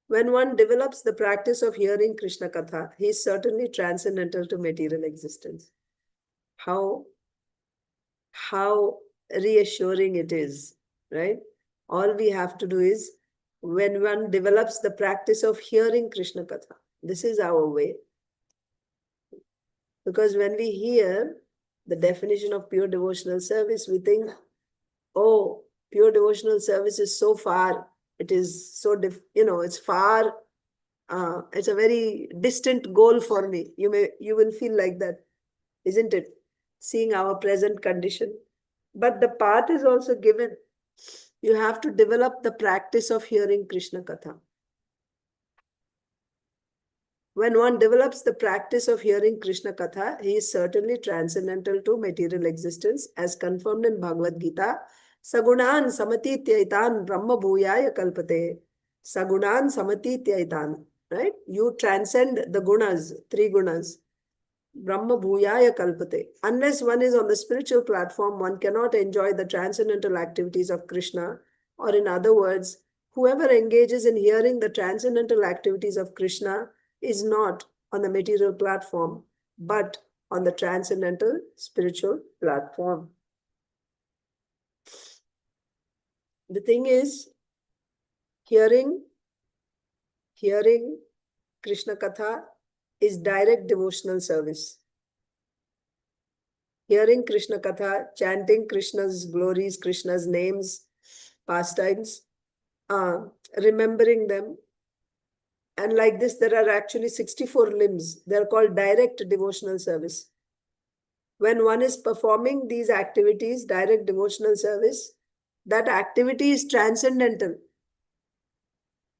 When one develops the practice of hearing Kṛṣṇa Katha, he is certainly transcendental to material existence. How reassuring it is, right? All we have to do is, when one develops the practice of hearing Kṛṣṇa Katha, this is our way. Because when we hear the definition of pure devotional service, we think, oh, pure devotional service is so far. It is so, it's far. It's a very distant goal for me. You will feel like that, isn't it? Seeing our present condition. But the path is also given. You have to develop the practice of hearing Kṛṣṇa Katha. When one develops the practice of hearing Kṛṣṇa Katha, he is certainly transcendental to material existence, as confirmed in Bhagavad Gita. Sagunan samatitya etan brahma bhūyāya kalpate. Sagunan samatitya etan. Right? You transcend the gunas, 3 gunas. Brahma bhūyāya kalpate. Unless one is on the spiritual platform, one cannot enjoy the transcendental activities of Kṛṣṇa. Or in other words, whoever engages in hearing the transcendental activities of Kṛṣṇa is not on the material platform, but on the transcendental spiritual platform. The thing is, hearing Kṛṣṇa Katha is direct devotional service. Hearing Kṛṣṇa Katha, chanting Kṛṣṇa's glories, Kṛṣṇa's names, pastimes, remembering them, And like this, there are actually 64 limbs. They're called direct devotional service. When one is performing these activities, direct devotional service, that activity is transcendental.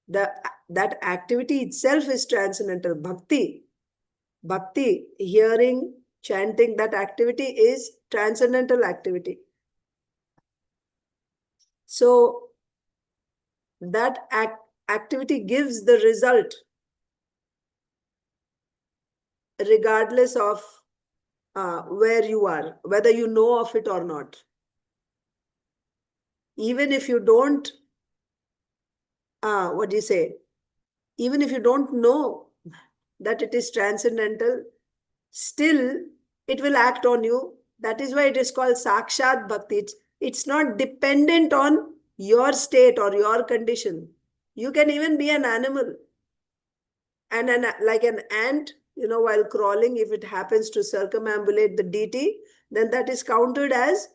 That activity itself is transcendental. Bhakti, hearing, chanting, that activity is transcendental activity. So that activity gives the result regardless of where you are, whether you know of it or not. Even if you don't, even if you don't know that it is transcendental, still it will act on you. That is why it is called sakshat bhakti. It's not dependent on your state or your condition. You can even be an animal. And like an ant, while crawling, if it happens to circumambulate the deity, then that is counted as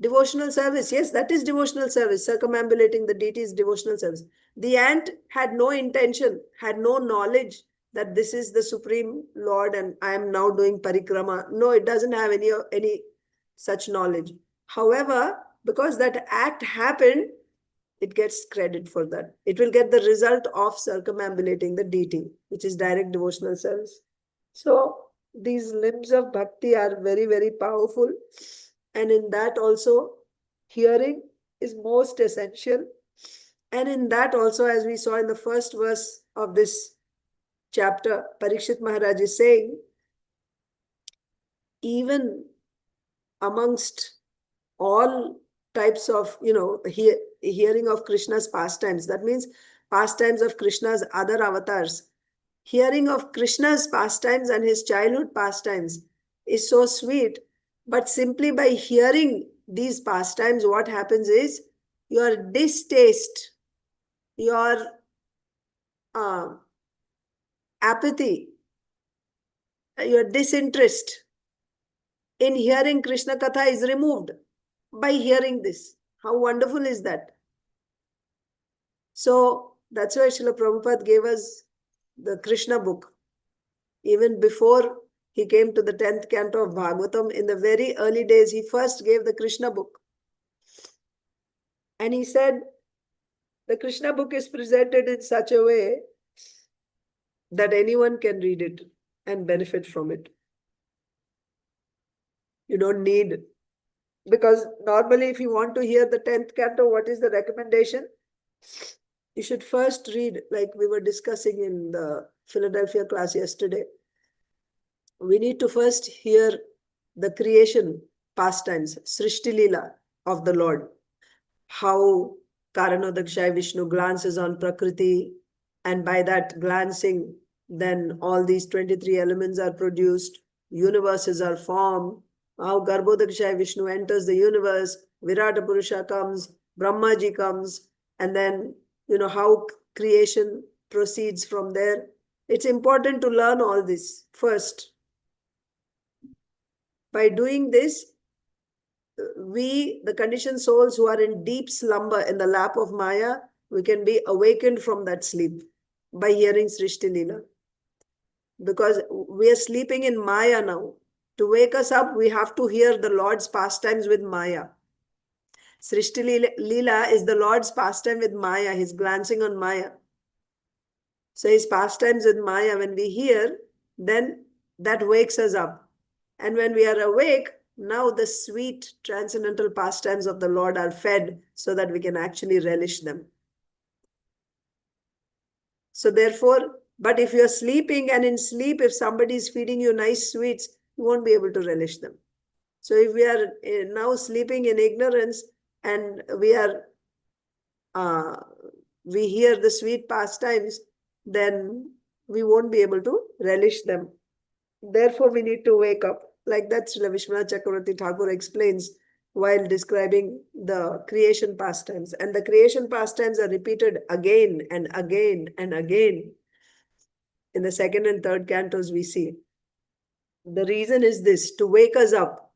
devotional service. Yes, that is devotional service. Circumambulating the deity is devotional service. The ant had no intention, had no knowledge that this is the Supreme Lord and I am now doing parikrama. No, it doesn't have any such knowledge. However, because that act happened, it gets credit for that. It will get the result of circumambulating the deity, which is direct devotional service. So these limbs of bhakti are very, very powerful. And in that also, hearing is most essential. And in that also, as we saw in the first verse of this chapter, Parikshit Maharaj is saying, even amongst all types of, hearing of Krishna's pastimes, that means pastimes of Krishna's other avatars, hearing of Krishna's pastimes and his childhood pastimes is so sweet. But simply by hearing these pastimes, what happens is your distaste, your apathy, your disinterest in hearing Krishna Katha is removed by hearing this. How wonderful is that? So that's why Srila Prabhupada gave us the Kṛṣna book. Even before he came to the 10th canto of Bhagavatam, in the very early days, he first gave the Kṛṣna book. And he said, the Kṛṣna book is presented in such a way that anyone can read it and benefit from it. You don't need, because normally if you want to hear the 10th canto, what is the recommendation? You should first read, like we were discussing in the Philadelphia class yesterday. We need to first hear the creation pastimes, Srishti Leela of the Lord. How Karanodakshaya Vishnu glances on Prakriti, and by that glancing, then all these 23 elements are produced, universes are formed. How Garbhodakshaya Vishnu enters the universe, Virata Purusha comes, Brahmaji comes, and then, how creation proceeds from there. It's important to learn all this first. By doing this, we, the conditioned souls who are in deep slumber in the lap of Maya, we can be awakened from that sleep by hearing Srishti Leela. Because we are sleeping in Maya now. To wake us up, we have to hear the Lord's pastimes with Maya. Srishti Leela is the Lord's pastime with Maya, his glancing on Maya. So his pastimes with Maya, when we hear, then that wakes us up. And when we are awake, now the sweet transcendental pastimes of the Lord are fed so that we can actually relish them. So therefore, but if you're sleeping and in sleep, if somebody is feeding you nice sweets, you won't be able to relish them. So if we are now sleeping in ignorance and we hear the sweet pastimes, then we won't be able to relish them. Therefore, we need to wake up. Like that, Srila Vishwanath Chakravarti Thakur explains while describing the creation pastimes. And the creation pastimes are repeated again and again and again. In the second and third cantos, we see. The reason is this, to wake us up.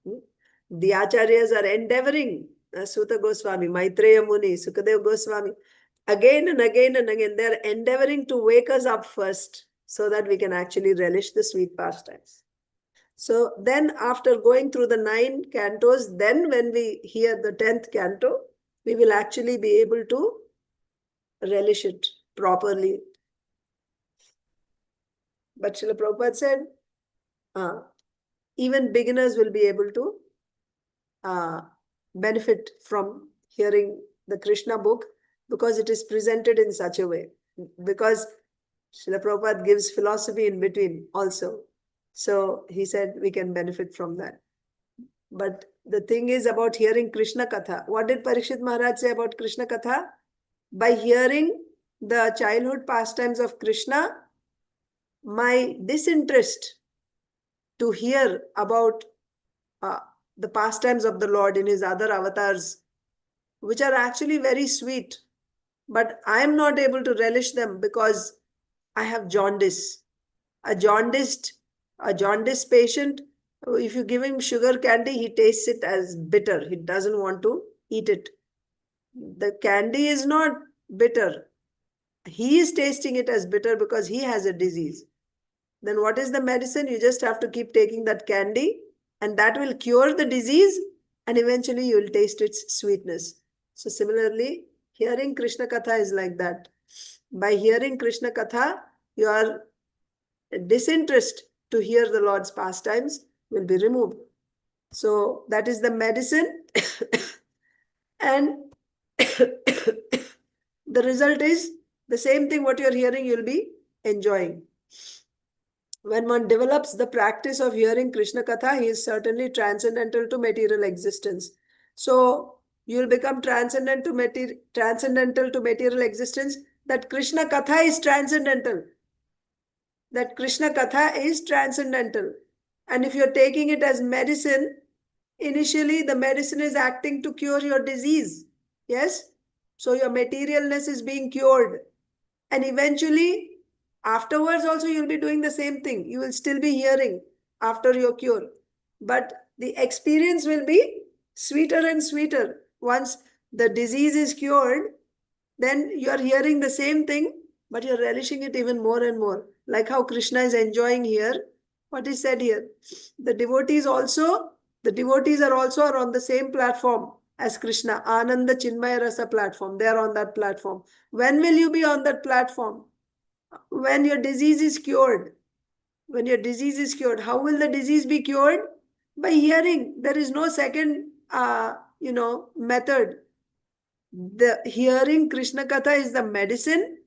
The Acharyas are endeavoring, Sutta Goswami, Maitreya Muni, Sukadev Goswami, again and again and again. They're endeavoring to wake us up first so that we can actually relish the sweet pastimes. So then after going through the 9 cantos, then when we hear the 10th canto, we will actually be able to relish it properly. But Srila Prabhupada said, even beginners will be able to benefit from hearing the Kṛṣna book because it is presented in such a way. Because Srila Prabhupada gives philosophy in between also. So he said we can benefit from that. But the thing is about hearing Kṛṣna Katha. What did Parikshit Maharaj say about Kṛṣna Katha? By hearing the childhood pastimes of Kṛṣna, my disinterest to hear about the pastimes of the Lord in his other avatars, which are actually very sweet, but I am not able to relish them because I have jaundice. A jaundiced patient, if you give him sugar candy, he tastes it as bitter. He doesn't want to eat it. The candy is not bitter. He is tasting it as bitter because he has a disease. Then what is the medicine? You just have to keep taking that candy and that will cure the disease and eventually you will taste its sweetness. So similarly, hearing Kṛṣna Katha is like that. By hearing Kṛṣna Katha, your disinterest to hear the Lord's pastimes will be removed. So that is the medicine. And the result is the same thing what you're hearing, you'll be enjoying. When one develops the practice of hearing Kṛṣna Katha, he is certainly transcendental to material existence. So you'll become transcendental to material existence. That Kṛṣna Katha is transcendental. That Kṛṣna Katha is transcendental. And if you're taking it as medicine, initially the medicine is acting to cure your disease. Yes? So your materialness is being cured. And eventually, afterwards also you'll be doing the same thing. You will still be hearing after your cure. But the experience will be sweeter and sweeter. Once the disease is cured, then you're hearing the same thing, but you're relishing it even more and more. Like how Kṛṣna is enjoying here. What is said here? The devotees are also on the same platform as Kṛṣna. Ananda Chinmaya Rasa platform. They are on that platform. When will you be on that platform? When your disease is cured. When your disease is cured. How will the disease be cured? By hearing. There is no second method. The hearing Kṛṣna Katha is the medicine,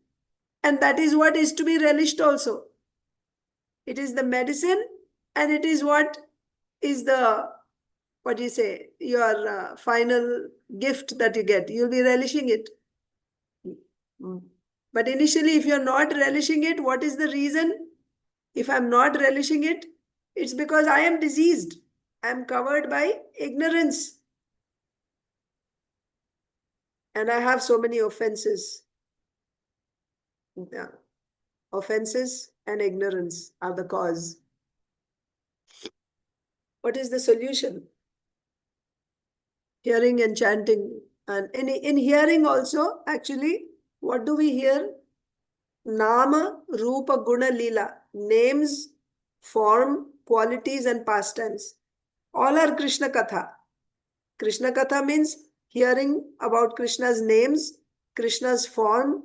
and that is what is to be relished also. It is the medicine, and it is what is the, your final gift that you get. You'll be relishing it. But initially, if you're not relishing it, what is the reason? If I'm not relishing it, it's because I am diseased. I'm covered by ignorance. And I have so many offenses. Yeah. Offenses and ignorance are the cause. What is the solution? Hearing and chanting. And in hearing also, actually, what do we hear? Nama, Rupa, Guna, Lila. Names, form, qualities and pastimes. All are Kṛṣna Katha. Kṛṣna Katha means hearing about Krishna's names, Krishna's form,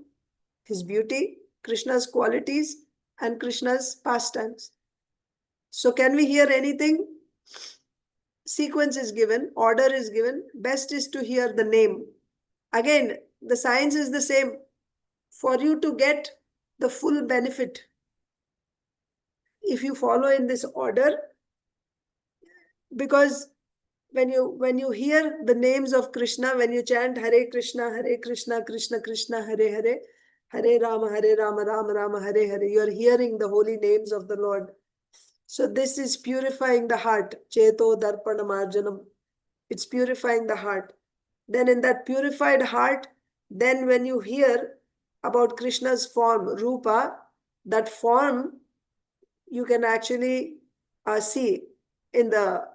his beauty, Krishna's qualities, and Krishna's pastimes. So can we hear anything? Sequence is given, order is given. Best is to hear the name. Again, the science is the same. For you to get the full benefit, if you follow in this order, because when you hear the names of Kṛṣna, when you chant Hare Krishna, Krishna Krishna, Hare Hare, Hare Rama, Rama Rama, Hare Hare, you are hearing the holy names of the Lord. So this is purifying the heart. Yaśodā-pramukhā. It's purifying the heart. Then in that purified heart, then when you hear about Krishna's form, Rupa, that form you can actually see in the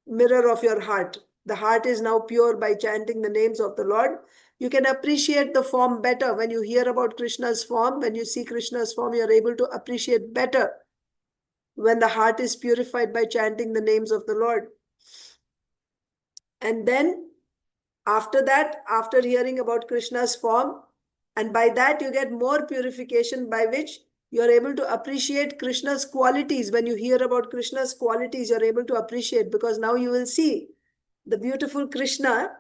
mirror of your heart. The heart is now pure by chanting the names of the Lord. You can appreciate the form better. When you hear about Krishna's form, when you see Krishna's form, you're able to appreciate better when the heart is purified by chanting the names of the Lord. And then after that, after hearing about Krishna's form, and by that you get more purification by which you are able to appreciate Krishna's qualities. When you hear about Krishna's qualities, you're able to appreciate, because now you will see the beautiful Kṛṣṇa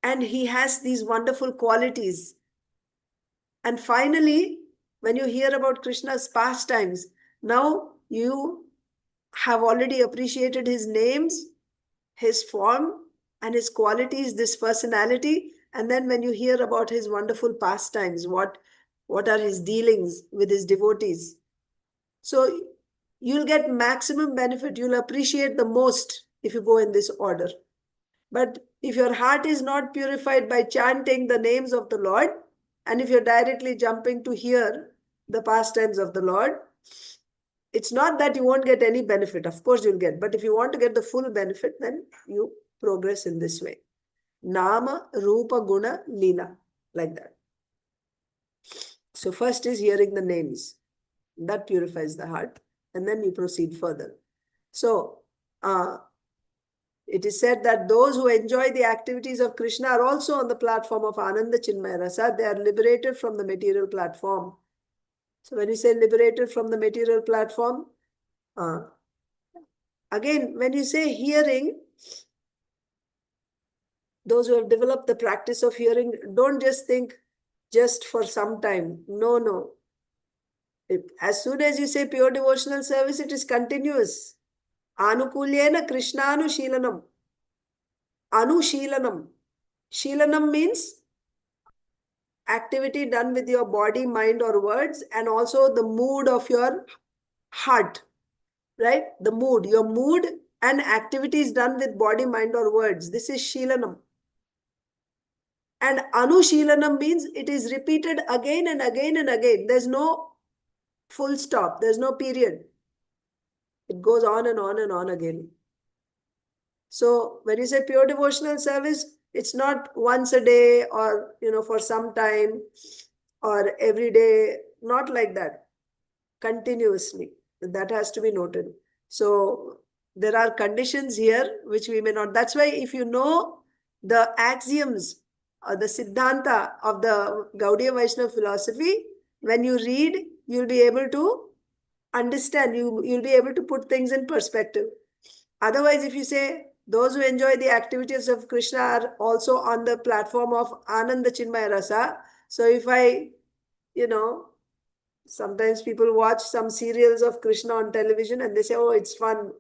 and he has these wonderful qualities. And finally, when you hear about Krishna's pastimes, now you have already appreciated his names, his form, and his qualities, this personality. And then when you hear about his wonderful pastimes, what are his dealings with his devotees? So you'll get maximum benefit. You'll appreciate the most if you go in this order. But if your heart is not purified by chanting the names of the Lord, and if you're directly jumping to hear the pastimes of the Lord, it's not that you won't get any benefit. Of course you'll get. But if you want to get the full benefit, then you progress in this way. Nama, Rupa, Guna, Leela. Like that. So first is hearing the names. That purifies the heart. And then you proceed further. So, it is said that those who enjoy the activities of Kṛṣṇa are also on the platform of Ananda Chinmaya Rasa. They are liberated from the material platform. So when you say liberated from the material platform, again, when you say hearing, those who have developed the practice of hearing, don't just think just for some time. No. As soon as you say pure devotional service, it is continuous. Anukulyena Kṛṣṇānuṣīlanam. Anuṣīlanam. Shīlanam means activity done with your body, mind, or words, and also the mood of your heart. Right? The mood, your mood and activities done with body, mind, or words. This is Shīlanam. And Anuṣīlanam means it is repeated again and again and again. There's no full stop. There's no period. It goes on and on and on again. So when you say pure devotional service, it's not once a day or, for some time or every day. Not like that. Continuously. That has to be noted. So there are conditions here which we may not. That's why if you know the axioms or the siddhanta of the Gaudiya Vaishnava philosophy, when you read, you'll be able to understand, you'll be able to put things in perspective. Otherwise, if you say those who enjoy the activities of Kṛṣṇa are also on the platform of Ananda Chinmaya Rasa. So if sometimes people watch some serials of Kṛṣṇa on television and they say, oh, it's fun.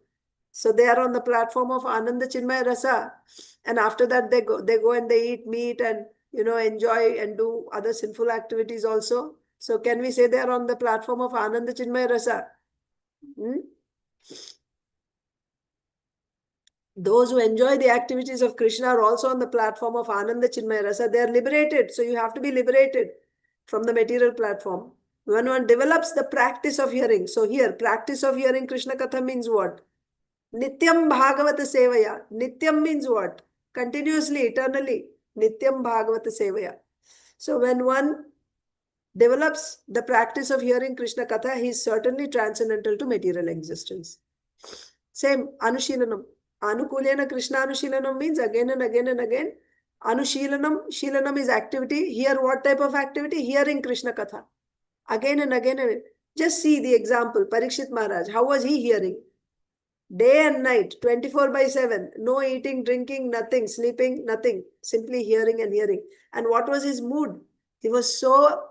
So they are on the platform of Ananda Chinmaya Rasa. And after that, they go and they eat meat and, enjoy and do other sinful activities also. So can we say they are on the platform of Ananda Chinmaya Rasa? Those who enjoy the activities of Kṛṣṇa are also on the platform of Ananda Chinmaya Rasa. They are liberated. So you have to be liberated from the material platform. When one develops the practice of hearing. So here, practice of hearing Kṛṣṇa Katha means what? Nityam Bhagavata Sevaya. Nityam means what? Continuously, eternally. Nityam Bhagavata Sevaya. So when one develops the practice of hearing Kṛṣṇa Katha, he is certainly transcendental to material existence. Same, Anuṣīlanam. Anukulyena Kṛṣṇānuṣīlanam means again and again and again. Anuṣīlanam, Shīlanam is activity. Here, what type of activity? Hearing Kṛṣṇa Katha. Again and again and again. Just see the example, Parikshit Maharaj. How was he hearing? Day and night, 24/7. No eating, drinking, nothing. Sleeping, nothing. Simply hearing and hearing. And what was his mood? He was so,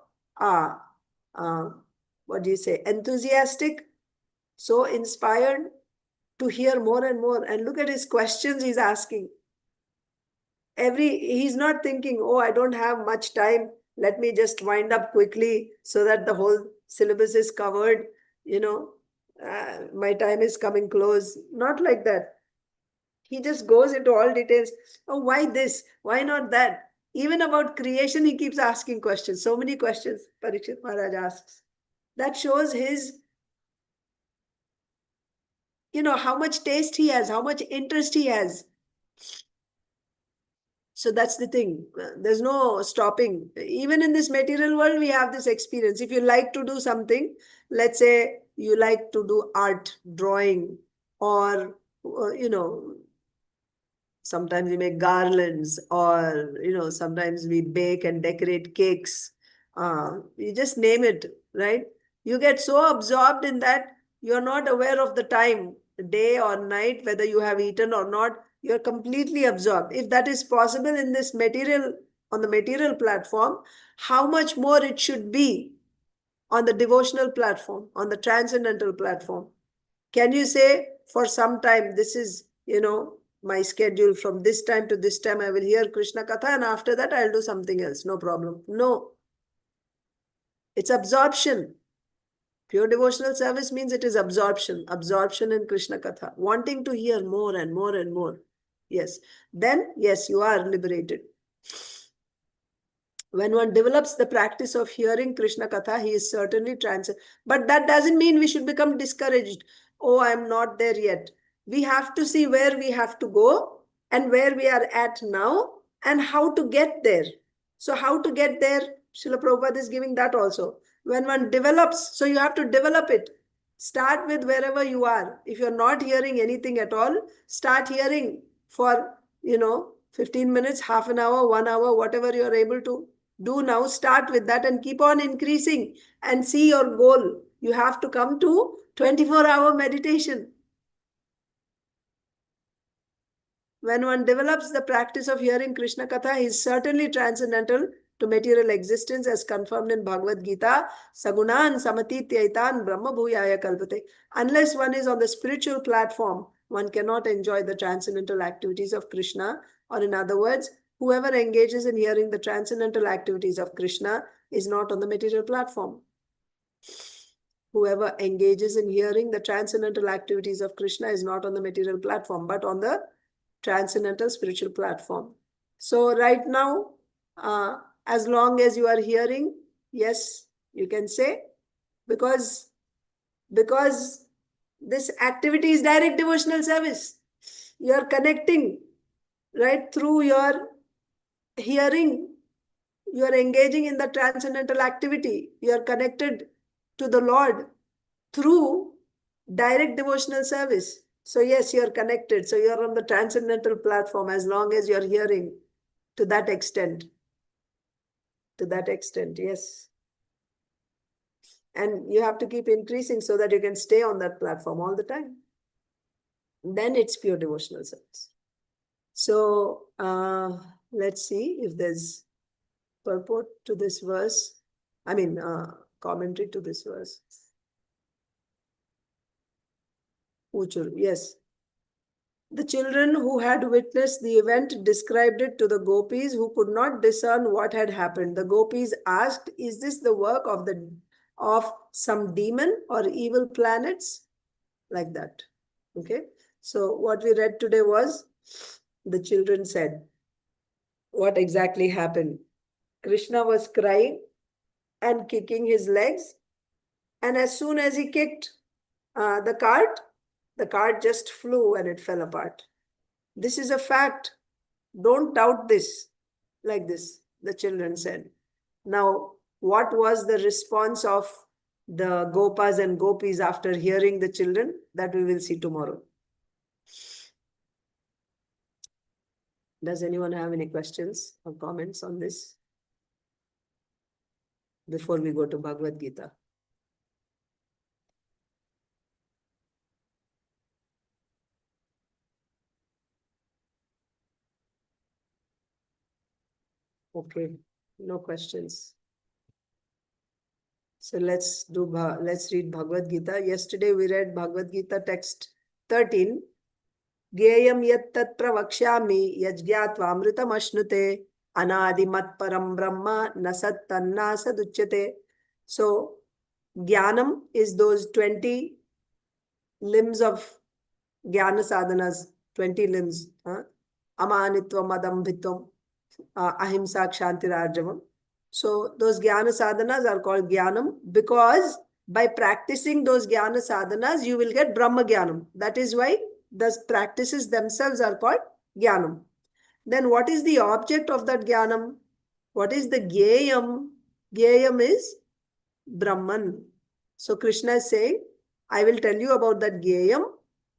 enthusiastic, so inspired to hear more and more. And look at his questions he's asking. He's not thinking, oh, I don't have much time. Let me just wind up quickly so that the whole syllabus is covered. My time is coming close. Not like that. He just goes into all details. Oh, why this? Why not that? Even about creation, he keeps asking questions. So many questions Parikshit Maharaj asks. That shows his, how much taste he has, how much interest he has. So that's the thing. There's no stopping. Even in this material world, we have this experience. If you like to do something, let's say you like to do art, drawing, or, sometimes we make garlands, or, sometimes we bake and decorate cakes. You just name it, right? You get so absorbed in that, you're not aware of the time, day or night, whether you have eaten or not. You're completely absorbed. If that is possible in this material, on the material platform, how much more it should be on the devotional platform, on the transcendental platform. Can you say, for some time, this is, my schedule, from this time to this time, I will hear Krishna Katha, and after that, I'll do something else. No problem. No. It's absorption. Pure devotional service means it is absorption. Absorption in Krishna Katha. Wanting to hear more and more and more. Yes. Then, yes, you are liberated. When one develops the practice of hearing Krishna Katha, he is certainly transcendent. But that doesn't mean we should become discouraged. Oh, I'm not there yet. We have to see where we have to go and where we are at now and how to get there. So how to get there, Srila Prabhupada is giving that also. When one develops, so you have to develop it. Start with wherever you are. If you're not hearing anything at all, start hearing for, 15 minutes, half an hour, 1 hour, whatever you're able to do now. Start with that and keep on increasing and see your goal. You have to come to 24-hour meditation. When one develops the practice of hearing Krishna Katha, he is certainly transcendental to material existence, as confirmed in Bhagavad Gita. Sagunan samatitya etan brahma bhuyaya kalpate. Unless one is on the spiritual platform, one cannot enjoy the transcendental activities of Krishna. Or in other words, whoever engages in hearing the transcendental activities of Krishna is not on the material platform. Whoever engages in hearing the transcendental activities of Krishna is not on the material platform, but on the transcendental spiritual platform. So right now, as long as you are hearing, yes, you can say, because this activity is direct devotional service. You are connecting, right, through your hearing. You are engaging in the transcendental activity. You are connected to the Lord through direct devotional service. So yes, you are connected. So you are on the transcendental platform as long as you are hearing to that extent. To that extent, yes. And you have to keep increasing so that you can stay on that platform all the time. Then it's pure devotional service. So let's see if there's purport to this verse. Commentary to this verse. Ūcur, yes. The children who had witnessed the event described it to the gopis who could not discern what had happened. The gopis asked, "Is this the work of some demon or evil planets?" Like that. Okay. So what we read today was, the children said, what exactly happened? Krishna was crying and kicking his legs. And as soon as he kicked the cart just flew and it fell apart. This is a fact. Don't doubt this. Like this, the children said. Now, what was the response of the gopas and gopis after hearing the children? That we will see tomorrow. Does anyone have any questions or comments on this before we go to Bhagavad Gita? Okay, no questions. So let's read Bhagavad Gita. Yesterday we read Bhagavad Gita text 13. Gyayam yat tat pravakshami yajgyatva amritam ashnute anadimat param brahma nasat tanna saduchyate. So Jnanam is those 20 limbs of Jnana sadhanas, 20 limbs. Amanitvam, adambhitvam, ahimsa, kshantirarjavam. So those Jnana sadhanas are called Jnanam because by practicing those Jnana sadhanas, you will get Brahma Jnanam. That is why the practices themselves are called Jnanam. then what is the object of that jnanam? What is the gyayam? Gyayam is Brahman. So Kṛṣṇa is saying, I will tell you about that gyayam.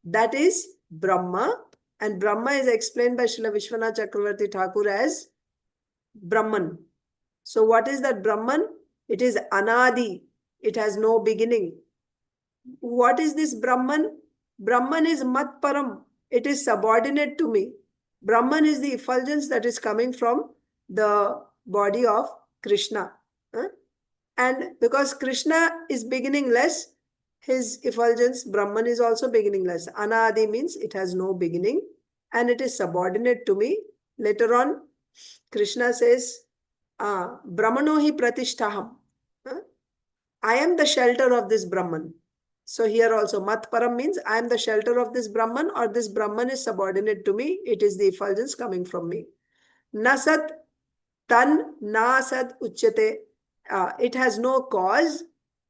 That is Brahma. And Brahma is explained by Srila Vishwanath Chakravarti Thakur as Brahman. So what is that Brahman? It is anadi. It has no beginning. What is this Brahman? Brahman is matparam. It is subordinate to me. Brahman is the effulgence that is coming from the body of Kṛṣṇa. And because Kṛṣṇa is beginningless, his effulgence, Brahman, is also beginningless. Anadi means it has no beginning and it is subordinate to me. Later on, Kṛṣṇa says, Brahmano hi pratishtaham. I am the shelter of this Brahman. So here also, matparam means I am the shelter of this Brahman, or this Brahman is subordinate to me. It is the effulgence coming from me. Nasat tan nasad uchyate. It has no cause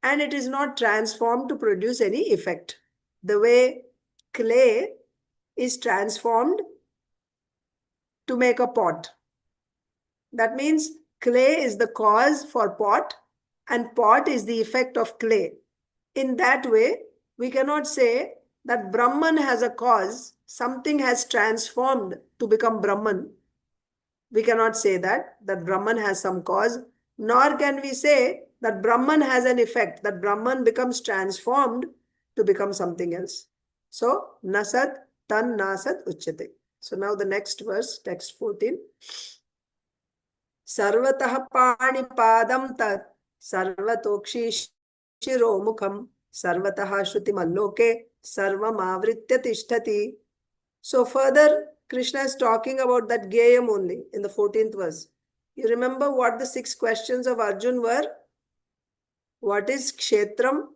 and it is not transformed to produce any effect. The way clay is transformed to make a pot. That means clay is the cause for pot and pot is the effect of clay. In that way, we cannot say that Brahman has a cause, something has transformed to become Brahman. We cannot say that Brahman has some cause, nor can we say that Brahman has an effect, that Brahman becomes transformed to become something else. So, nasat tan nasat uchyate. So now the next verse, text 14. Sarvatah pani padam tat sarvatokshi shiromukham sarvatah shruti malloke sarvam avritya tishtati. So further, Kṛṣṇa is talking about that gyayam only in the 14th verse. You remember what the 6 questions of Arjun were? What is kshetram?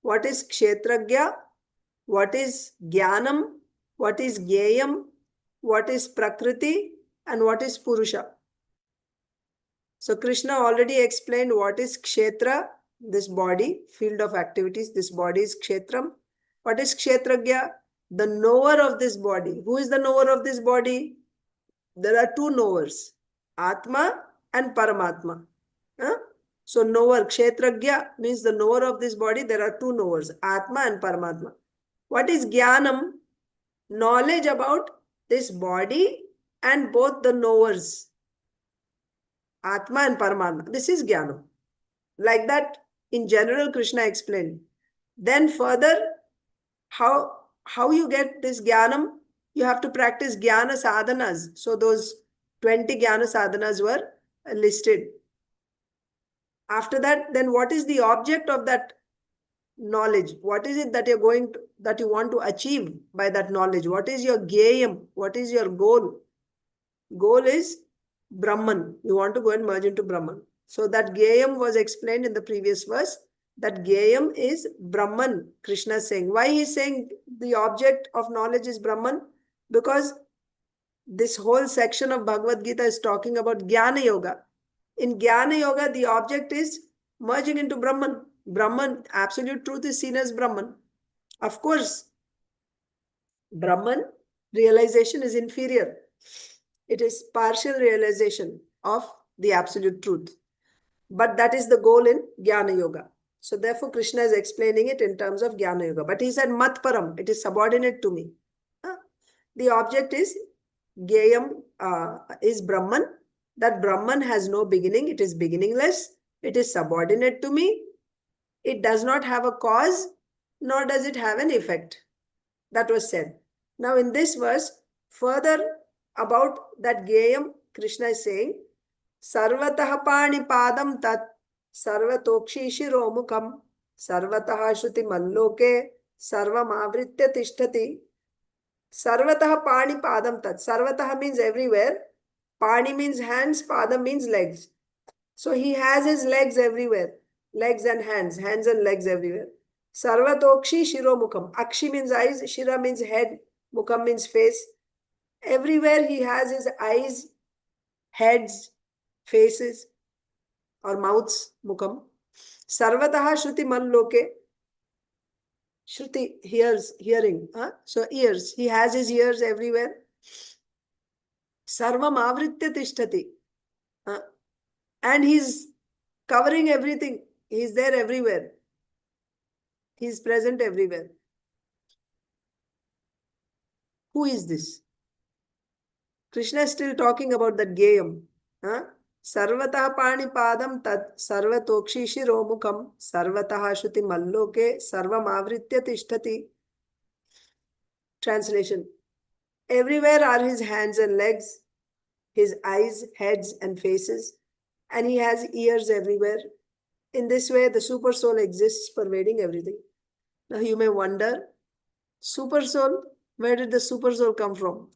What is kshetragya? What is jnanam? What is gyayam? What is prakriti? And what is purusha? So Kṛṣṇa already explained what is kshetra, this body, field of activities. This body is kshetram. What is kshetragya? The knower of this body. Who is the knower of this body? There are 2 knowers, Atma and Paramatma. So knower, kshetragya means the knower of this body. There are 2 knowers, Atma and Paramatma. What is jnanam? Knowledge about this body and both the knowers, Atma and Paramatma. This is jnanam. Like that, in general, Kṛṣṇa explained. Then further, how you get this jnanam? You have to practice jnana sadhanas. So those 20 jnana sadhanas were listed. After that, then what is the object of that knowledge? What is it that you want to achieve by that knowledge? What is your gyayam? What is your goal? Goal is Brahman. You want to go and merge into Brahman. So that gyayam was explained in the previous verse. That gyayam is Brahman, Kṛṣṇa is saying. Why he is saying the object of knowledge is Brahman? Because this whole section of Bhagavad Gita is talking about Jnana Yoga. In Jnana Yoga, the object is merging into Brahman. Brahman, absolute truth, is seen as Brahman. Of course, Brahman realization is inferior. It is partial realization of the absolute truth. But that is the goal in Jnana Yoga. So therefore, Kṛṣṇa is explaining it in terms of Jnana Yoga. But he said matparam, it is subordinate to me. The object is gyayam, is Brahman. That Brahman has no beginning. It is beginningless. It is subordinate to me. It does not have a cause, nor does it have an effect. That was said. Now in this verse, further about that gyayam, Kṛṣṇa is saying, sarvatah pani padam tat sarvatokshi shiromukham sarvatah shruti malloke sarvam avritya tishtati. Sarvatah pani padam tat. Sarvatah means everywhere. Pani means hands, padam means legs. So he has his legs everywhere. Legs and hands and legs everywhere. Sarvatokshi shiromukham. Akshi means eyes, shira means head, mukham means face. Everywhere he has his eyes, heads, faces, or mouths, mukham. Sarvatah shruti malloke. Shruti, hearing. So ears. He has his ears everywhere. sarvam avritya tishtati. And he's covering everything. He's there everywhere. He's present everywhere. Who is this? Kṛṣṇa is still talking about that geyam. Sarvatah pani padam tat sarvatokshi shiromukam sarvatah shuti malloke sarvam avritya tishtati. Translation. Everywhere are his hands and legs, his eyes, heads and faces, and he has ears everywhere. In this way, the super soul exists, pervading everything. Now you may wonder, super soul, where did the super soul come from?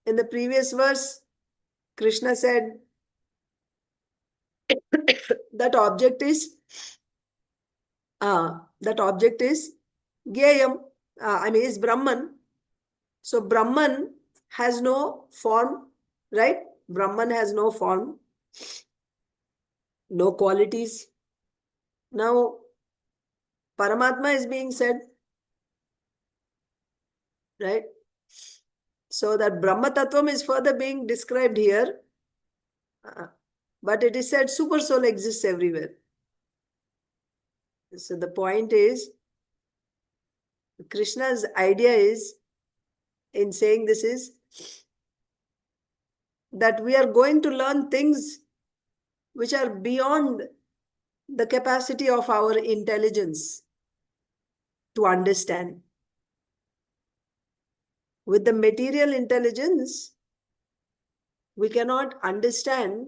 In the previous verse, Kṛṣṇa said that object is Gyayam, is Brahman. So Brahman has no form, right? Brahman has no form, no qualities. Now, Paramatma is being said, right? So that Brahma Tattvam is further being described here. But it is said super soul exists everywhere. So the point is, Kṛṣṇa's idea is, in saying this is, that we are going to learn things which are beyond the capacity of our intelligence to understand. With the material intelligence, we cannot understand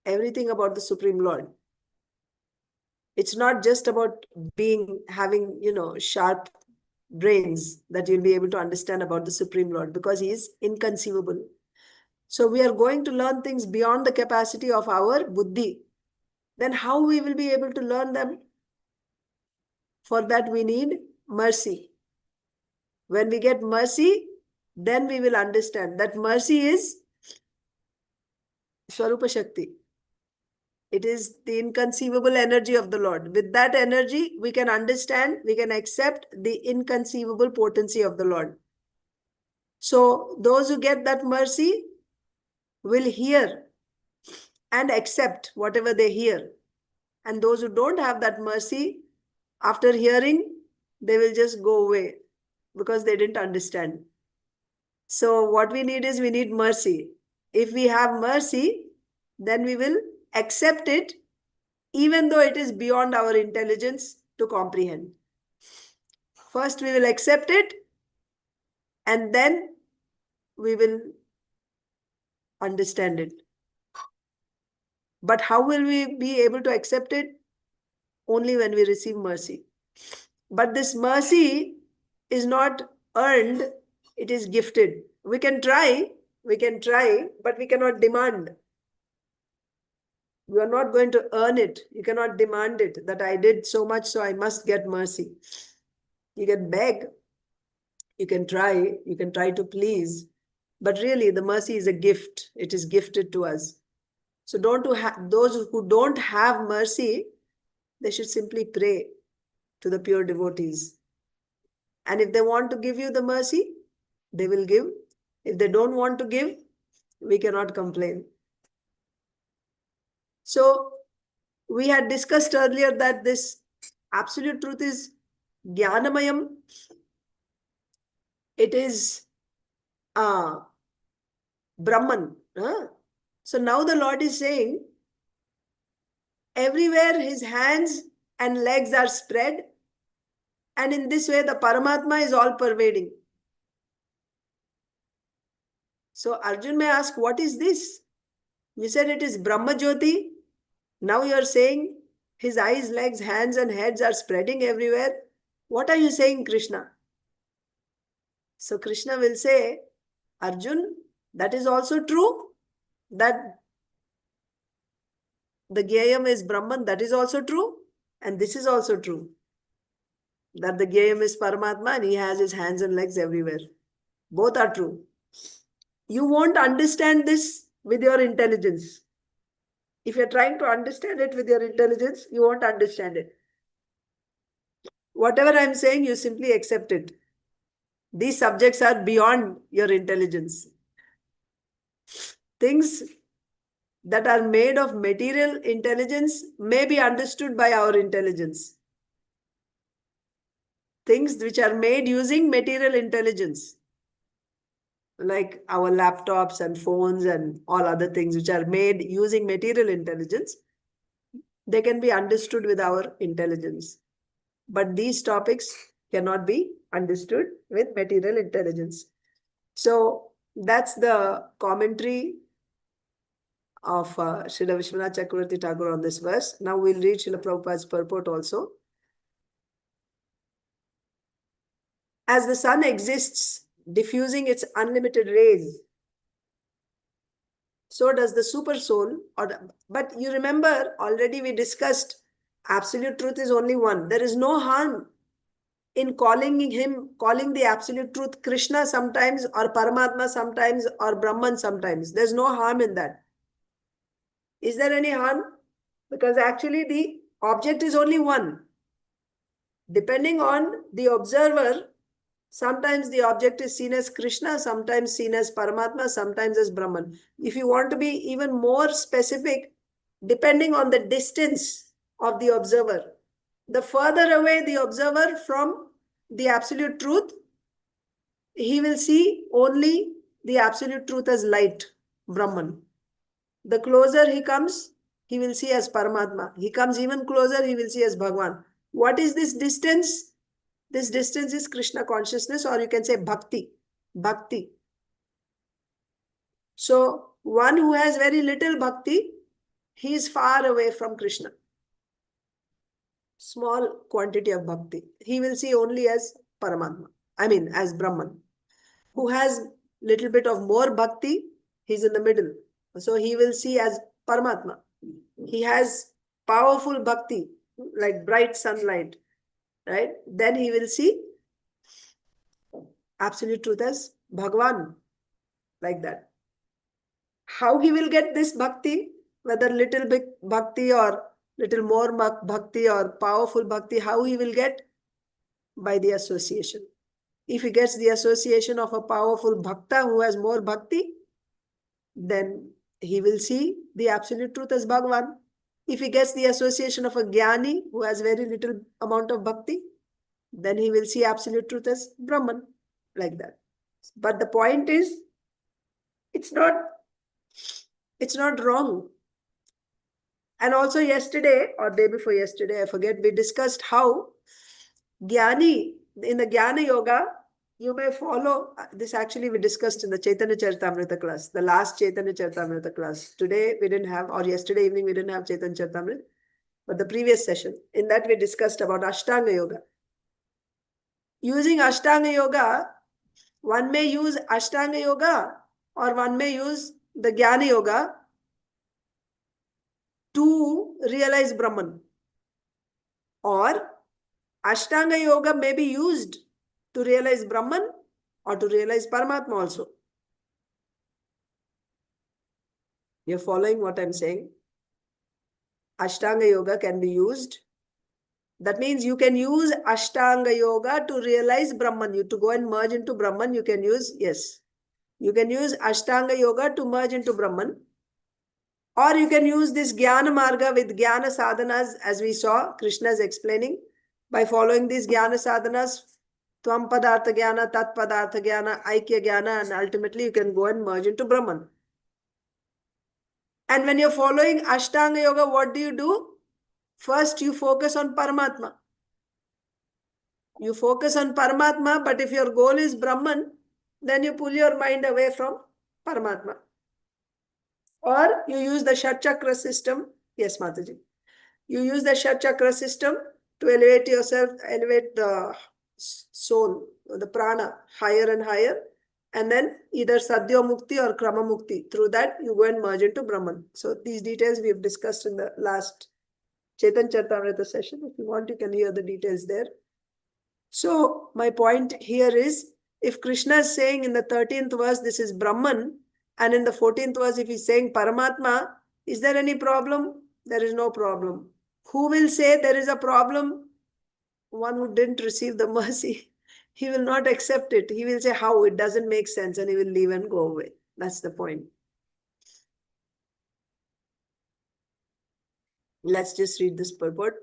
everything about the Supreme Lord. It's not just about having, sharp brains that you'll be able to understand about the Supreme Lord, because he is inconceivable. So we are going to learn things beyond the capacity of our buddhi. Then how we will be able to learn them? For that we need mercy. When we get mercy, then we will understand that mercy is Swarupa Shakti. It is the inconceivable energy of the Lord. With that energy, we can understand, we can accept the inconceivable potency of the Lord. So those who get that mercy will hear and accept whatever they hear. And those who don't have that mercy, after hearing, they will just go away because they didn't understand. So what we need is, we need mercy. If we have mercy, then we will accept it, even though it is beyond our intelligence to comprehend. First, we will accept it, and then we will understand it. But how will we be able to accept it? Only when we receive mercy. But this mercy is not earned, it is gifted. We can try, but we cannot demand. You are not going to earn it. You cannot demand it, that I did so much, so I must get mercy. You can beg, you can try to please, but really the mercy is a gift. It is gifted to us. So those who don't have mercy, they should simply pray to the pure devotees. And if they want to give you the mercy, they will give. If they don't want to give, we cannot complain. So we had discussed earlier that this absolute truth is Jnanamayam. It is Brahman. So now the Lord is saying, everywhere his hands and legs are spread, and in this way the Paramatma is all pervading. So Arjun may ask, what is this? You said it is Brahma Jyoti. Now you are saying his eyes, legs, hands and heads are spreading everywhere. What are you saying, Kṛṣṇa? So Kṛṣṇa will say, Arjun, that is also true. That the Gyayam is Brahman, that is also true. And this is also true. That the Gyayam is Paramatma and he has his hands and legs everywhere. Both are true. You won't understand this with your intelligence. If you're trying to understand it with your intelligence, you won't understand it. Whatever I'm saying, you simply accept it. These subjects are beyond your intelligence. Things that are made of material intelligence may be understood by our intelligence. Things which are made using material intelligence, like our laptops and phones and all other things which are made using material intelligence, they can be understood with our intelligence. But these topics cannot be understood with material intelligence. So that's the commentary of Srila Vishwanath Chakravarti Thakur on this verse. Now we'll read Srila Prabhupada's purport also. As the sun exists, diffusing its unlimited rays, so does the super soul. But you remember, already we discussed, absolute truth is only one. There is no harm in calling the absolute truth Kṛṣṇa sometimes, or Paramatma sometimes, or Brahman sometimes. There's no harm in that. Is there any harm? Because actually the object is only one. Depending on the observer, sometimes the object is seen as Kṛṣṇa, sometimes seen as Paramatma, sometimes as Brahman. If you want to be even more specific, depending on the distance of the observer, the further away the observer from the absolute truth, he will see only the absolute truth as light, Brahman. The closer he comes, he will see as Paramatma. He comes even closer, he will see as Bhagwan. What is this distance? This distance is Kṛṣṇa consciousness, or you can say bhakti. Bhakti. So one who has very little bhakti, he is far away from Kṛṣṇa. Small quantity of bhakti. He will see only as Paramatma. As Brahman. Who has little bit of more bhakti, he's in the middle. So he will see as Paramatma. He has powerful bhakti, like bright sunlight, right? Then he will see absolute truth as Bhagwan, like that. How he will get this bhakti, whether little bit bhakti or little more bhakti or powerful bhakti, how he will get? By the association. If he gets the association of a powerful bhakta who has more bhakti, then he will see the absolute truth as Bhagwan. If he gets the association of a jnani who has very little amount of bhakti, then he will see absolute truth as Brahman, like that. But the point is, it's not wrong. And also yesterday or day before yesterday, I forget, we discussed how jnani, in the Jnana Yoga, you may follow, this actually we discussed in the Chaitanya Charitamrita class, the last Chaitanya Charitamrita class. Today we didn't have, or yesterday evening we didn't have Chaitanya Charitamrita, but the previous session, in that we discussed about Ashtanga Yoga. Using Ashtanga Yoga, one may use Ashtanga Yoga or one may use the Jnana Yoga to realize Brahman. Or Ashtanga Yoga may be used to realize Brahman or to realize Paramatma also. You're following what I'm saying? Ashtanga Yoga can be used. That means you can use Ashtanga Yoga to realize Brahman. You to go and merge into Brahman, you can use, yes. You can use Ashtanga Yoga to merge into Brahman. Or you can use this Jnana Marga with Jnana Sadhanas, as we saw, Kṛṣṇa is explaining. By following these Jnana Sadhanas, Tvam Padartha Jnana, Tat Padartha Jnana, Aikya Jnana, and ultimately you can go and merge into Brahman. And when you're following Ashtanga Yoga, what do? First, you focus on Paramatma. You focus on Paramatma, but if your goal is Brahman, then you pull your mind away from Paramatma. Or you use the Shat Chakra system. Yes, Mataji. You use the Shat Chakra system to elevate yourself, elevate the soul, the prana, higher and higher. And then either Sadhya Mukti or Krama Mukti. Through that, you go and merge into Brahman. So these details we have discussed in the last Chaitanya Charitamrita session. If you want, you can hear the details there. So my point here is, if Kṛṣṇa is saying in the 13th verse, this is Brahman, and in the 14th verse, if he's saying Paramatma, is there any problem? There is no problem. Who will say there is a problem? One who didn't receive the mercy. He will not accept it. He will say, how? It doesn't make sense, and he will leave and go away. That's the point. Let's just read this purport.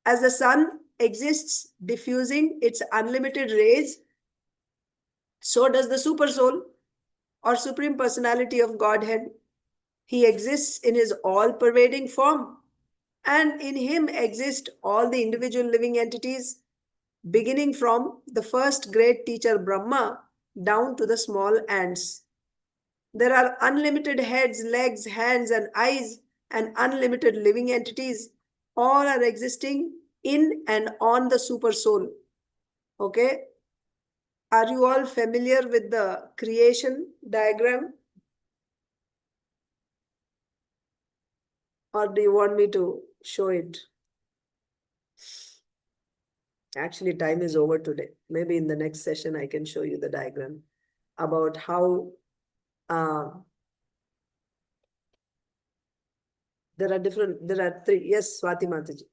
As the sun exists, diffusing its unlimited rays, so does the super soul or supreme personality of Godhead. He exists in his all-pervading form, and in him exist all the individual living entities, beginning from the first great teacher Brahma down to the small ants. There are unlimited heads, legs, hands, and eyes, and unlimited living entities. All are existing in and on the super soul. Okay? Are you all familiar with the creation diagram? Or do you want me to show it? Actually, time is over today. Maybe in the next session, I can show you the diagram about how there are three. Yes, Swati Mataji.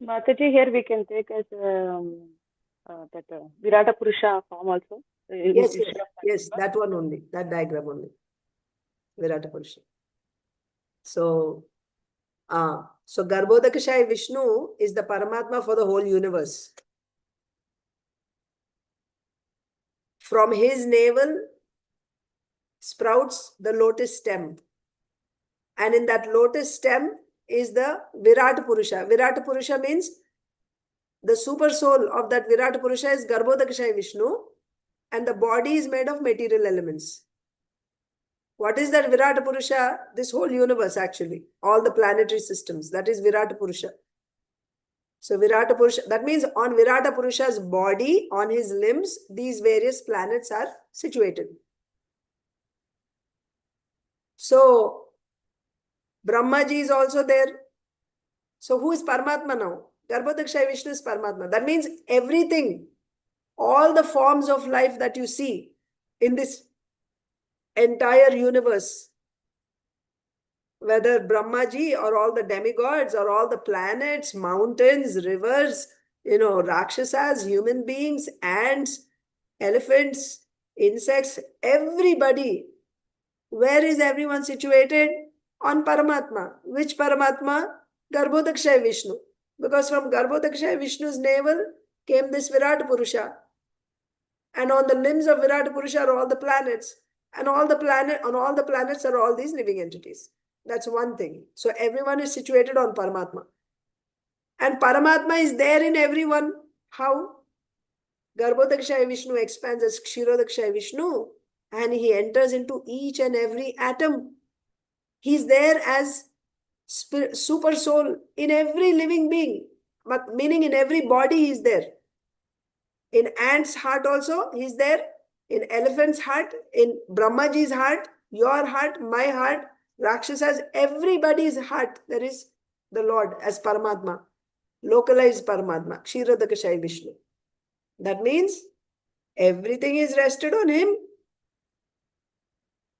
Mataji, here we can take as that Virata Purusha form also. Yes, that one only, that diagram only. Virata Purusha. So Garbhodakashaya Vishnu is the Paramatma for the whole universe. From his navel sprouts the lotus stem. And in that lotus stem is the Virata Purusha. Virata Purusha means the super soul of that Virata Purusha is Garbhodakashaya Vishnu, and the body is made of material elements. What is that Virata Purusha? This whole universe actually, all the planetary systems, that is Virata Purusha. So Virata Purusha, that means on Virata Purusha's body, on his limbs, these various planets are situated. So Brahmaji is also there. So who is Paramatma now? Garbhodakashaya Vishnu is Paramatma. That means everything, all the forms of life that you see in this entire universe, whether Brahmaji or all the demigods or all the planets, mountains, rivers, Rakshasas, human beings, ants, elephants, insects, everybody. Where is everyone situated? On Paramatma. Which Paramatma? Garbhodakashaya Vishnu. Because from Garbhodakashaya Vishnu's navel came this Virata Purusha. And on the limbs of Virata Purusha are all the planets. And on all the planets are all these living entities. That's one thing. So everyone is situated on Paramatma. And Paramatma is there in everyone. How? Garbhodakashaya Vishnu expands as Kshirodakashaya Vishnu, and he enters into each and every atom. He's there as super soul in every living being, meaning in every body he's there. In ant's heart also he's there, in elephant's heart, in Brahmaji's heart, your heart, my heart, Rakshasas, everybody's heart, there is the Lord as Paramatma, localized Paramatma, Kshirodakashaya Vishnu. That means everything is rested on him,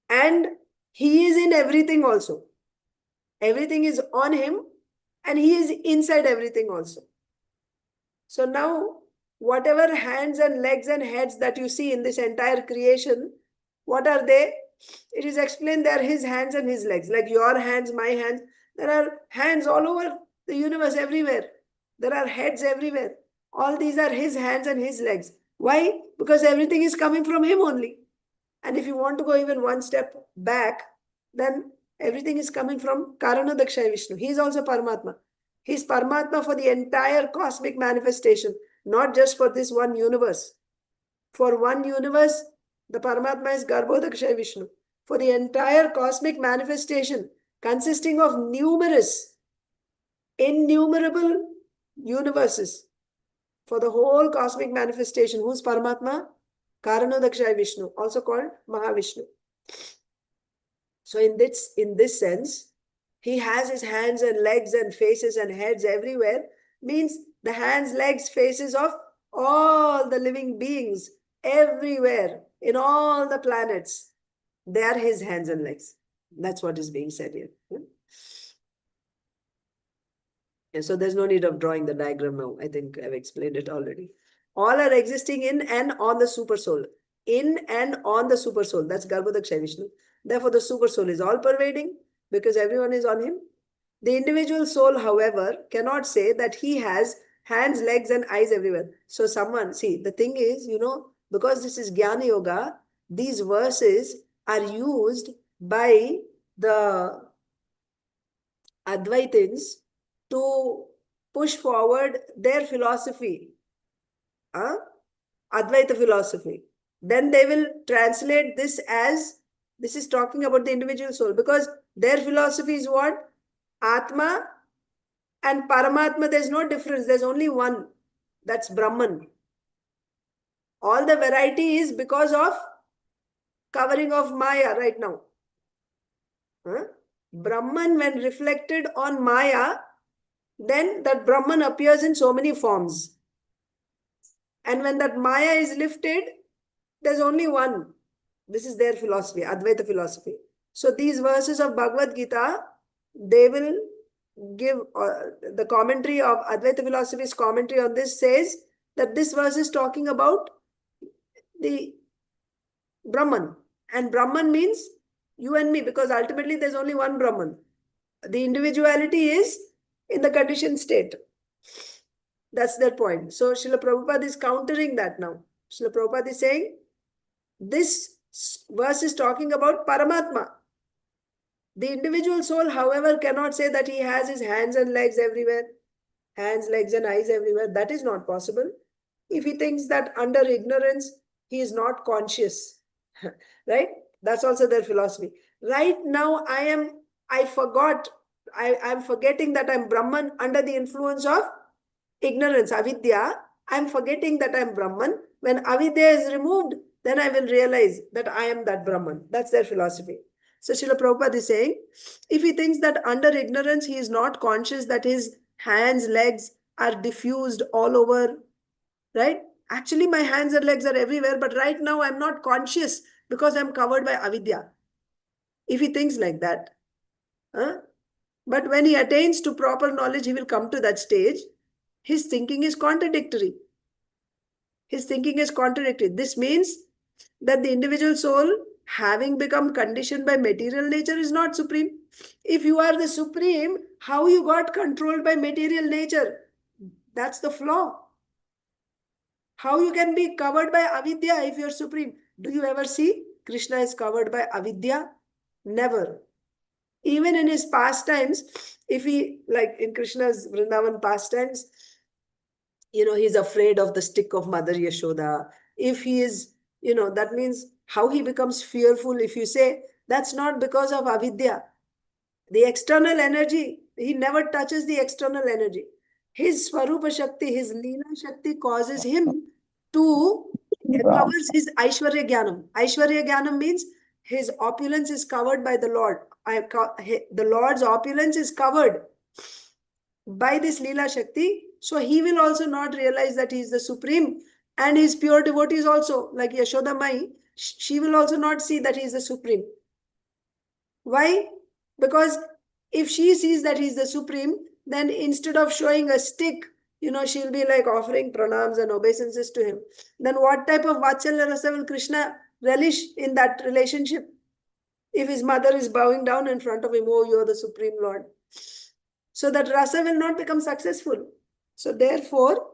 and he is in everything also. Everything is on him, and he is inside everything also. So now, whatever hands and legs and heads that you see in this entire creation, what are they? It is explained they are his hands and his legs. Like your hands, my hands. There are hands all over the universe, everywhere. There are heads everywhere. All these are his hands and his legs. Why? Because everything is coming from him only. And if you want to go even one step back, then everything is coming from Karanodakshaya Vishnu. He is also Paramatma. He is Paramatma for the entire cosmic manifestation, not just for this one universe. For one universe, the Paramatma is Garbhodakashaya Vishnu. For the entire cosmic manifestation, consisting of numerous, innumerable universes, for the whole cosmic manifestation, who's Paramatma? Karanodakashaya Vishnu, also called Mahavishnu. So in this sense, he has his hands and legs and faces and heads everywhere, means the hands, legs, faces of all the living beings everywhere, in all the planets. They are his hands and legs. That's what is being said here. And so there's no need of drawing the diagram now. I think I've explained it already. All are existing in and on the super soul. In and on the super soul. That's Garbhodakashaya Vishnu. Therefore, the super soul is all pervading because everyone is on him. The individual soul, however, cannot say that he has hands, legs, and eyes everywhere. So someone, see, the thing is, because this is Jnana Yoga, these verses are used by the Advaitins to push forward their philosophy, Advaita philosophy. Then they will translate this as, this is talking about the individual soul, because their philosophy is what? Atma and Paramatma, there's no difference. There's only one. That's Brahman. All the variety is because of covering of Maya right now. Brahman, when reflected on Maya, then that Brahman appears in so many forms. And when that Maya is lifted, there's only one. This is their philosophy, Advaita philosophy. So these verses of Bhagavad Gita, they will give the commentary of Advaita philosophy's commentary on this says that this verse is talking about the Brahman. And Brahman means you and me, because ultimately there's only one Brahman. The individuality is in the conditioned state. That's their point. So Srila Prabhupada is countering that now. Srila Prabhupada is saying this verse is talking about Paramatma. The individual soul, however, cannot say that he has his hands and legs everywhere, hands, legs, and eyes everywhere. That is not possible. If he thinks that under ignorance, he is not conscious, right? That's also their philosophy. Right now, I'm forgetting that I'm Brahman under the influence of ignorance, avidya. I'm forgetting that I'm Brahman. When avidya is removed, then I will realize that I am that Brahman. That's their philosophy. So Srila Prabhupada is saying, if he thinks that under ignorance, he is not conscious that his hands, legs are diffused all over, right? Actually, my hands and legs are everywhere, but right now I'm not conscious because I'm covered by avidya. If he thinks like that. But when he attains to proper knowledge, he will come to that stage. His thinking is contradictory. His thinking is contradictory. This means that the individual soul, having become conditioned by material nature, is not supreme. If you are the supreme, how you got controlled by material nature? That's the flaw. How you can be covered by avidya if you're supreme? Do you ever see Kṛṣṇa is covered by avidya? Never. Even in his pastimes, if he, like in Kṛṣṇa's Vrindavan pastimes, he's afraid of the stick of Mother Yashoda. If he is, that means how he becomes fearful. If you say, that's not because of avidya. The external energy, he never touches the external energy. His Swarupa Shakti, his Leela Shakti causes him to covers his Aishwarya Jnanam. Aishwarya Jnanam means his opulence is covered by the Lord. The Lord's opulence is covered by this Leela Shakti. So he will also not realize that he is the supreme. And his pure devotees also, like Yashoda Mai, she will also not see that he is the supreme. Why? Because if she sees that he is the supreme, then instead of showing a stick, she'll be like offering pranams and obeisances to him. Then what type of Vatsalya Rasa will Kṛṣṇa relish in that relationship? If his mother is bowing down in front of him, oh, you're the Supreme Lord. So that rasa will not become successful. So therefore,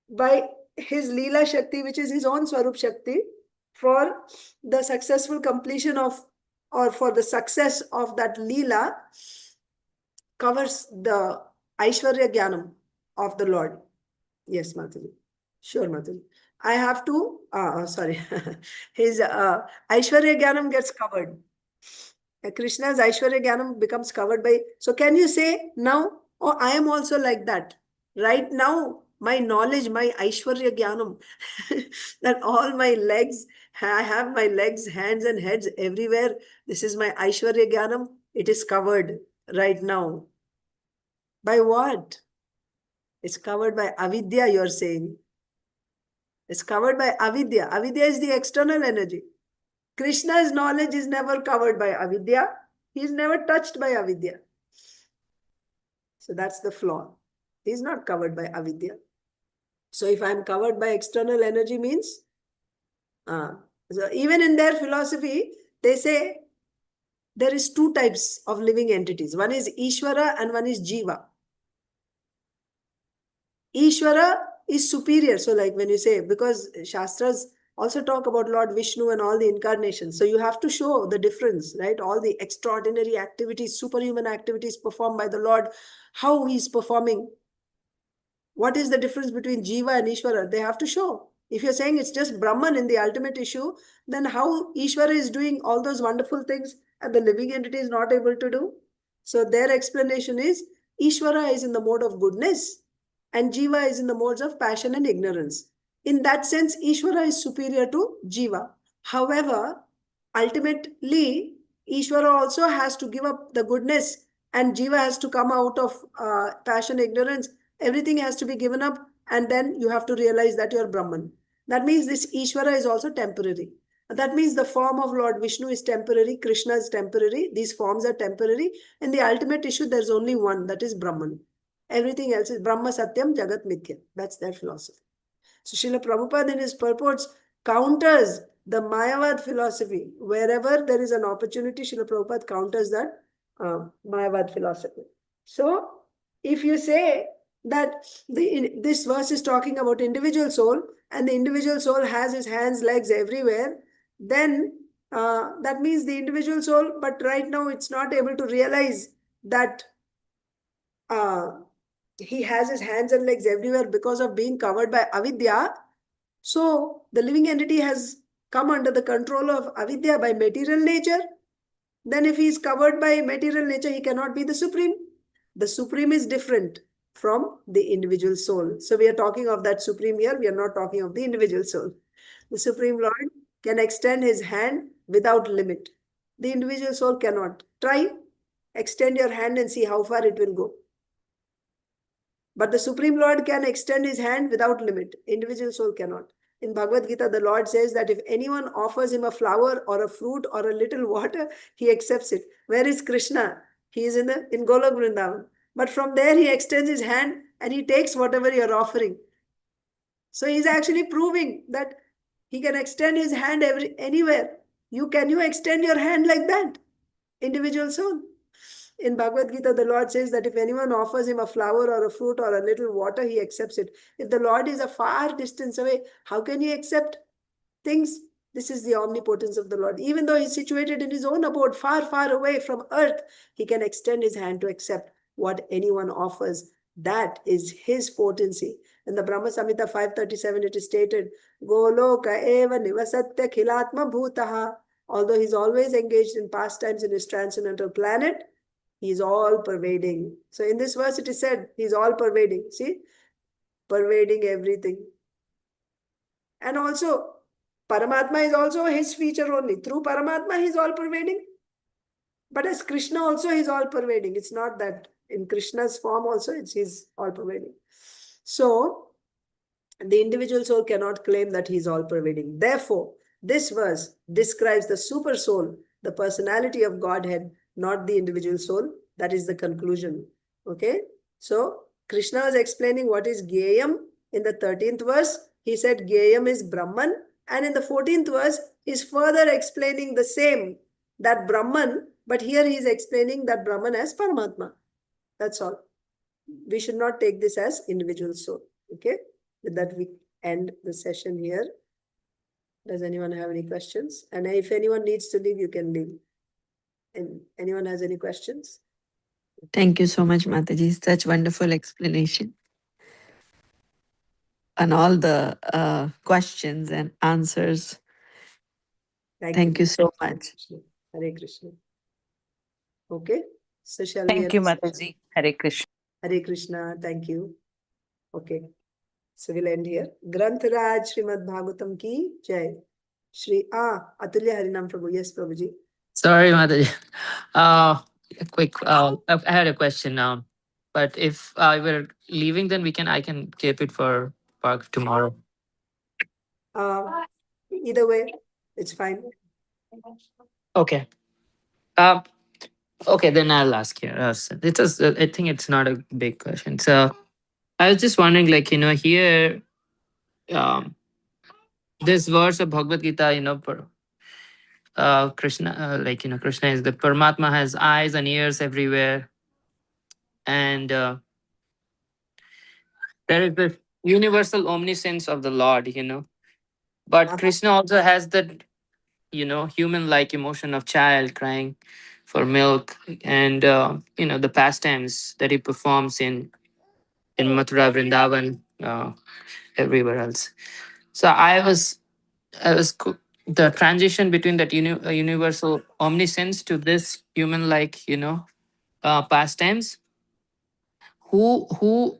by his Leela Shakti, which is his own Swarup Shakti, for the successful completion of, or for the success of that Leela, covers the Aishwarya Jnanam of the Lord. Yes, Mataji. Sure, Mataji. I have to, sorry, his Aishwarya Jnanam gets covered. Kṛṣṇa's Aishwarya Jnanam becomes covered by, so can you say now, oh, I am also like that. Right now, my knowledge, my Aishwarya Jnanam, that all my legs, I have my legs, hands and heads everywhere. This is my Aishwarya Jnanam. It is covered right now. By what? It's covered by avidya, you're saying. It's covered by avidya. Avidya is the external energy. Kṛṣṇa's knowledge is never covered by avidya. He is never touched by avidya. So that's the flaw. He is not covered by avidya. So if I'm covered by external energy means, so even in their philosophy, they say there is two types of living entities. One is Ishvara and one is Jiva. Ishvara is superior. So like when you say, because Shastras also talk about Lord Vishnu and all the incarnations. So you have to show the difference, right? All the extraordinary activities, superhuman activities performed by the Lord, how he's performing. What is the difference between Jiva and Ishvara? They have to show. If you're saying it's just Brahman in the ultimate issue, then how Ishvara is doing all those wonderful things and the living entity is not able to do? So their explanation is Ishvara is in the mode of goodness and Jiva is in the modes of passion and ignorance. In that sense, Ishvara is superior to Jiva. However, ultimately, Ishvara also has to give up the goodness and Jiva has to come out of passion, ignorance. Everything has to be given up and then you have to realize that you're Brahman. That means this Ishvara is also temporary. That means the form of Lord Vishnu is temporary, Kṛṣṇa is temporary, these forms are temporary. In the ultimate issue, there's only one, that is Brahman. Everything else is Brahma Satyam Jagat Mithya. That's their philosophy. So Srila Prabhupada in his purports counters the Mayavad philosophy. Wherever there is an opportunity, Srila Prabhupada counters that Mayavad philosophy. So if you say that this verse is talking about individual soul and the individual soul has his hands, legs everywhere, then that means the individual soul, but right now it's not able to realize that he has his hands and legs everywhere because of being covered by avidya. So the living entity has come under the control of avidya by material nature. Then if he is covered by material nature, he cannot be the supreme. The supreme is different from the individual soul. So we are talking of that supreme here. We are not talking of the individual soul. The Supreme Lord can extend his hand without limit. The individual soul cannot. Try, extend your hand and see how far it will go. But the Supreme Lord can extend his hand without limit. Individual soul cannot. In Bhagavad Gita, the Lord says that if anyone offers him a flower or a fruit or a little water, he accepts it. Where is Kṛṣṇa? He is in Golok Vrindavan. But from there, he extends his hand and he takes whatever you're offering. So he's actually proving that he can extend his hand anywhere. Can you extend your hand like that? Individual soul. In Bhagavad Gita, the Lord says that if anyone offers him a flower or a fruit or a little water, he accepts it. If the Lord is a far distance away, how can he accept things? This is the omnipotence of the Lord. Even though he's situated in his own abode, far, far away from earth, he can extend his hand to accept what anyone offers. That is his potency. In the Brahma Samhita 537, it is stated, Goloka eva nivasatya khilatma bhutaha. Although he's always engaged in pastimes in his transcendental planet, he is all pervading. So in this verse, it is said, he is all pervading. See? Pervading everything. And also, Paramatma is also his feature only. Through Paramatma, he is all pervading. But as Kṛṣṇa also, he is all pervading. It's not that in Kṛṣṇa's form also, he's all pervading. So, the individual soul cannot claim that he is all pervading. Therefore, this verse describes the super soul, the personality of Godhead, not the individual soul. That is the conclusion. Okay. So Kṛṣṇa was explaining what is Gyeyam in the 13th verse. He said Gyeyam is Brahman. And in the 14th verse, he's further explaining the same, that Brahman, but here he is explaining that Brahman as Paramatma. That's all. We should not take this as individual soul. Okay. With that, we end the session here. Does anyone have any questions? And if anyone needs to leave, you can leave. And anyone has any questions? Thank you so much, Mataji. Such wonderful explanation. And all the questions and answers. Thank you so much. Hare Kṛṣṇa. Okay. So shall we Thank you, end the session? Mataji. Hare Kṛṣṇa. Hare Kṛṣṇa. Thank you. Okay. So we'll end here. Granth-raj Srimad Bhagavatam ki jai. Atulya Harinam Prabhu. Yes, Prabhuji. Sorry, Mataji. I had a question now. But if we're leaving, then I can keep it for park tomorrow. Either way, it's fine. Okay. Okay, then I'll ask you. I think it's not a big question. So I was just wondering, here, this verse of Bhagavad Gita, Kṛṣṇa, Kṛṣṇa is the Paramatma, has eyes and ears everywhere, and there is the universal omniscience of the Lord, But Kṛṣṇa also has that, human-like emotion of child crying for milk, and the pastimes that he performs in Mathura, Vrindavan, everywhere else. So the transition between that universal omniscience to this human-like, pastimes. Who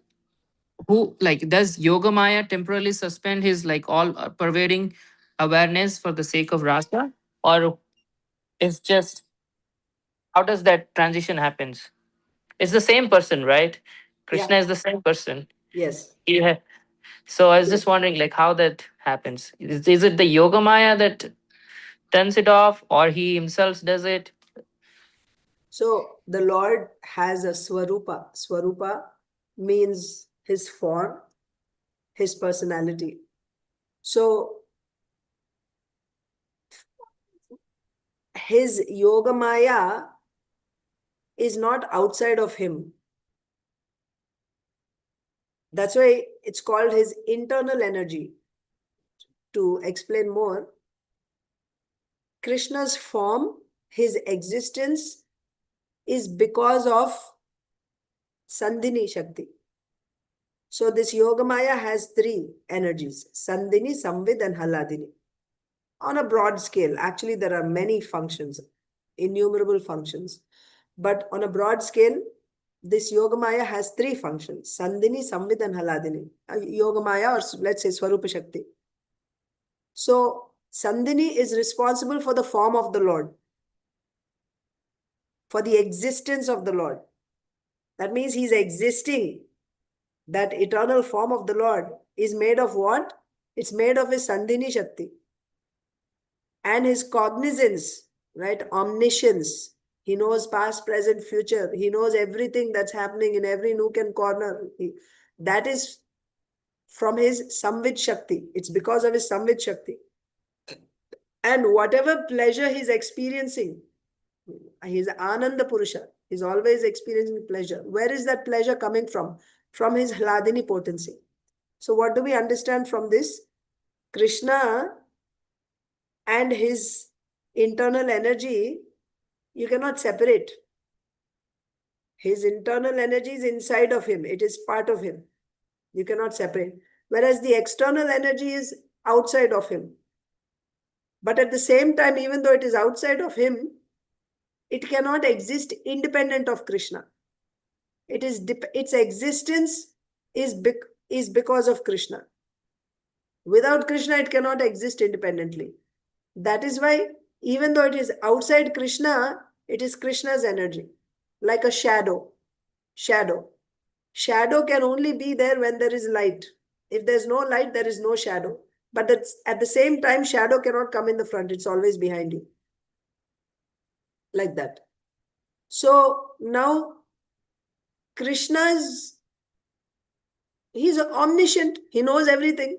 like, does Yogamaya temporarily suspend his like all pervading awareness for the sake of rasa, or it's just, how does that transition happens? It's the same person, right? Yeah. Kṛṣṇa is the same person. Yes. Yeah. So I was just wondering, like, how that happens. Is it the Yogamaya that turns it off, or he himself does it? So the Lord has a swarupa. Swarupa means his form, his personality. So his Yogamaya is not outside of him. That's why it's called his internal energy. To explain more, Krishna's form, his existence is because of Sandhini Shakti. So this Yogamaya has three energies: Sandhini, Samvid, and Haladini. On a broad scale, actually there are many functions, innumerable functions. But on a broad scale, this Yogamaya has three functions: Sandhini, Samvid, and Haladini. Yogamaya, or let's say Swarupa Shakti. So Sandhini is responsible for the form of the Lord, for the existence of the Lord. That means he's existing. That eternal form of the Lord is made of what? It's made of his Sandhini Shakti. And his cognizance, right? Omniscience. He knows past, present, future. He knows everything that's happening in every nook and corner. That is from his Samvid Shakti. It's because of his Samvid Shakti. And whatever pleasure he's experiencing, he's Ananda Purusha. He's always experiencing pleasure. Where is that pleasure coming from? From his Hladini potency. So what do we understand from this? Kṛṣṇa and his internal energy, you cannot separate. His internal energy is inside of him. It is part of him. You cannot separate. Whereas the external energy is outside of him. But at the same time, even though it is outside of him, it cannot exist independent of Kṛṣṇa. Its existence is because of Kṛṣṇa. Without Kṛṣṇa, it cannot exist independently. That is why, even though it is outside Kṛṣṇa, it is Kṛṣṇa's energy, like a shadow. Shadow can only be there when there is light. If there's no light, there is no shadow. But at the same time, shadow cannot come in the front. It's always behind you. Like that. So now, Kṛṣṇa he's omniscient. He knows everything.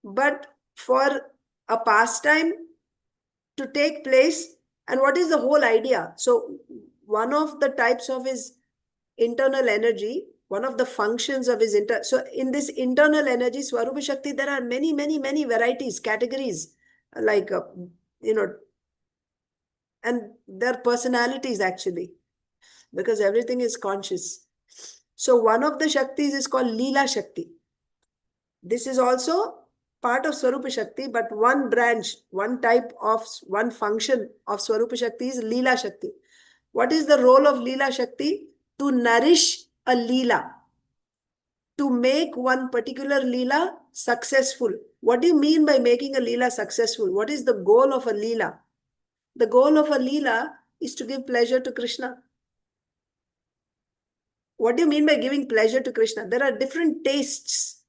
But for a pastime to take place, and what is the whole idea? So one of the types of his internal energy, one of the functions of his so in this internal energy, Swarupa Shakti, there are many, many, many varieties, categories, like, and their personalities actually, because everything is conscious. So one of the Shaktis is called Leela Shakti. This is also part of Swarupa Shakti, but one branch, one function of Swarupa Shakti is Leela Shakti. What is the role of Leela Shakti? To nourish a Leela, to make one particular Leela successful. What do you mean by making a Leela successful? What is the goal of a Leela? The goal of a Leela is to give pleasure to Kṛṣṇa. What do you mean by giving pleasure to Kṛṣṇa? There are different tastes.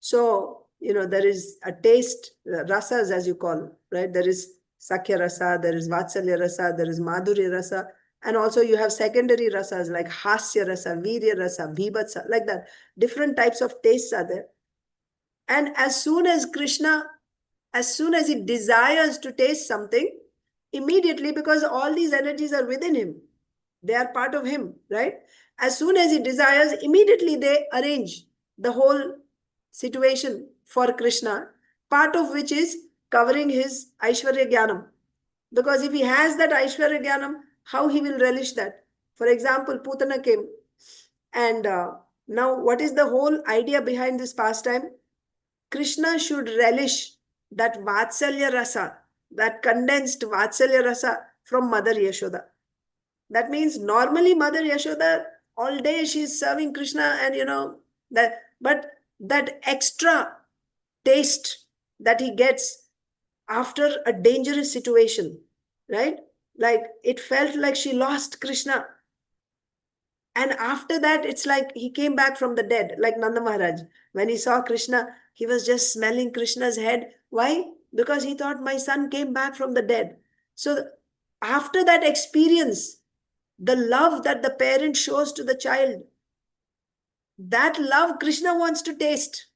So, there is a taste, rasas as you call, right? There is Sakhya Rasa, there is Vatsalya Rasa, there is Madhurya Rasa. And also you have secondary rasas like Hasya Rasa, Virya Rasa, Bhibatsa, like that. Different types of tastes are there. And as soon as Kṛṣṇa as soon as he desires to taste something, immediately, because all these energies are within him, they are part of him, right? As soon as he desires, immediately they arrange the whole situation for Kṛṣṇa, part of which is covering his Aishwarya Jnanam. Because if he has that Aishwarya Jnanam, how he will relish that? For example, Pūtana came, and now what is the whole idea behind this pastime? Kṛṣṇa should relish that Vatsalya Rasa, that condensed Vatsalya Rasa from Mother Yashoda. That means normally Mother Yashoda, all day she is serving Kṛṣṇa, and but that extra taste that he gets after a dangerous situation, right? Like it felt like she lost Kṛṣṇa. And after that, it's like he came back from the dead, like Nanda Mahārāja. When he saw Kṛṣṇa, he was just smelling Kṛṣṇa's head. Why? Because he thought, my son came back from the dead. So after that experience, the love that the parent shows to the child, that love Kṛṣṇa wants to taste.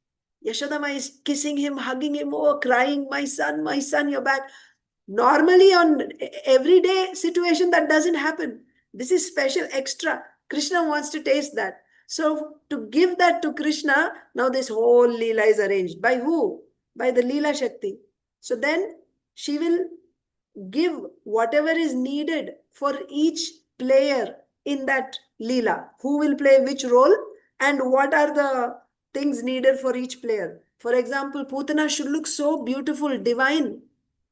Yashoda is kissing him, hugging him, oh, crying, my son, you're back. Normally on everyday situation, that doesn't happen. This is special, extra. Kṛṣṇa wants to taste that. So to give that to Kṛṣṇa, now this whole Leela is arranged. By who? By the Leela Shakti. So then she will give whatever is needed for each player in that Leela. Who will play which role and what are the things needed for each player. For example, Pūtana should look so beautiful, divine.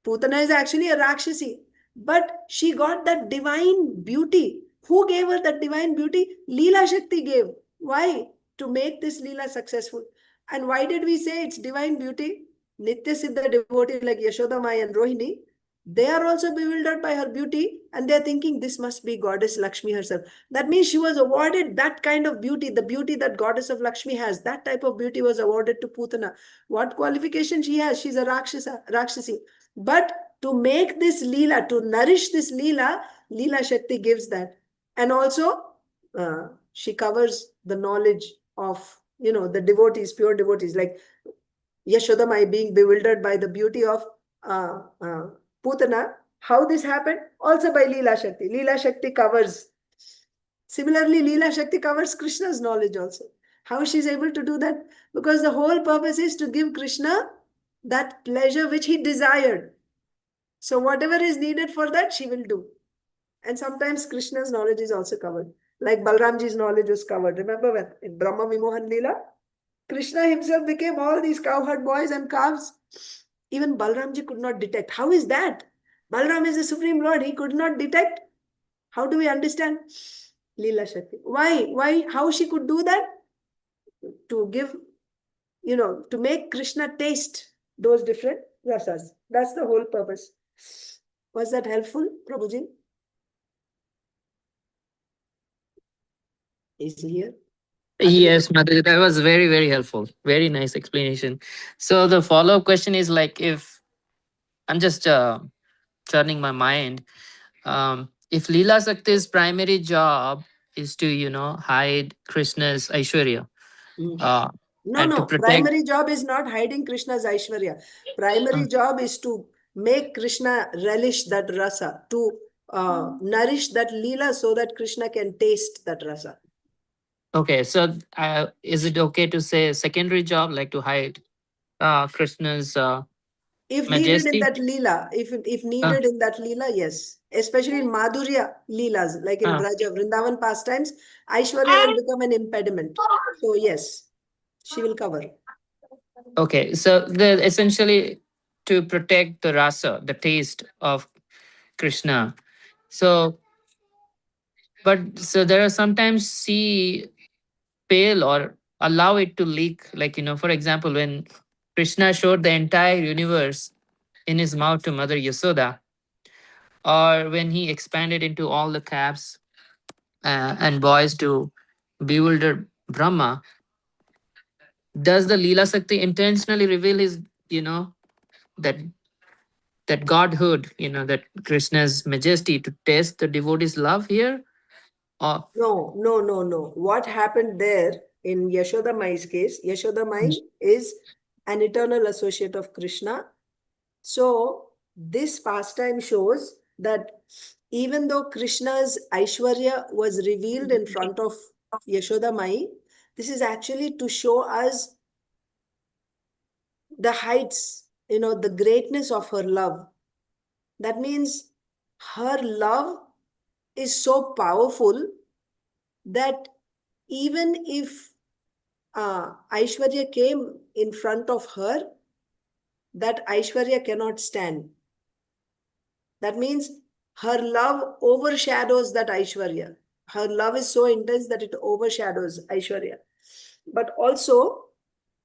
Pūtana is actually a Rakshasi, but she got that divine beauty. Who gave her that divine beauty? Leela Shakti gave. Why? To make this Leela successful. And why did we say it's divine beauty? Nitya Siddha devotees like Yaśodā and Rohini, they are also bewildered by her beauty, and they're thinking this must be Goddess Lakshmi herself. That means she was awarded that kind of beauty, the beauty that Goddess of Lakshmi has. That type of beauty was awarded to Pūtana. What qualification she has? She's a Rakshasi. But to make this Leela, to nourish this Leela, Leela Shakti gives that. And also, she covers the knowledge of, the devotees, pure devotees, like Yaśodā being bewildered by the beauty of Pūtana. How this happened? Also by Leela Shakti. Leela Shakti covers. Similarly, Leela Shakti covers Kṛṣṇa's knowledge also. How she's able to do that? Because the whole purpose is to give Kṛṣṇa that pleasure which he desired. So whatever is needed for that, she will do. And sometimes Kṛṣṇa's knowledge is also covered. Like Balramji's knowledge was covered. Remember when in Brahma Vimohan Leela, Kṛṣṇa himself became all these cowherd boys and calves. Even Balramji could not detect. How is that? Balram is the Supreme Lord. He could not detect. How do we understand? Leela Shakti. Why? How she could do that? To give, to make Kṛṣṇa taste those different rasas. That's the whole purpose. Was that helpful, Prabhuji? Is he here? Yes, Mataji, that was very, very helpful. Very nice explanation. So the follow-up question is like, if I'm just turning my mind, if Leela Shakti's primary job is to, hide Kṛṣṇa's Aishwarya, and to protect... Primary job is not hiding Kṛṣṇa's Aishwarya. Primary job is to make Kṛṣṇa relish that rasa, to nourish that Leela so that Kṛṣṇa can taste that rasa. Okay, so is it okay to say secondary job, like to hide Kṛṣṇa's if majesty? Needed in that Leela, if needed in that Leela, yes. Especially in Madhurya Leelas, like in Vraja, Vrindavan pastimes, Aishwarya will become an impediment. So yes, she will cover. Okay, so essentially to protect the rasa, the taste of Kṛṣṇa. So there are sometimes she fail or allow it to leak. Like, for example, when Kṛṣṇa showed the entire universe in his mouth to Mother Yasoda, or when he expanded into all the calves and boys to bewilder Brahma, does the Leela Shakti intentionally reveal his, that godhood, that Kṛṣṇa's majesty to test the devotee's love here? Or No. What happened there in Yaśodā case, Yaśodā is an eternal associate of Kṛṣṇa, So this pastime shows that even though Krishna's Aishwarya was revealed in front of Yaśodā-Mai, this is actually to show us the heights, the greatness of her love. That means her love is so powerful that even if Aishwarya came in front of her, that Aishwarya cannot stand. That means her love overshadows that Aishwarya. Her love is so intense that it overshadows Aishwarya. But also,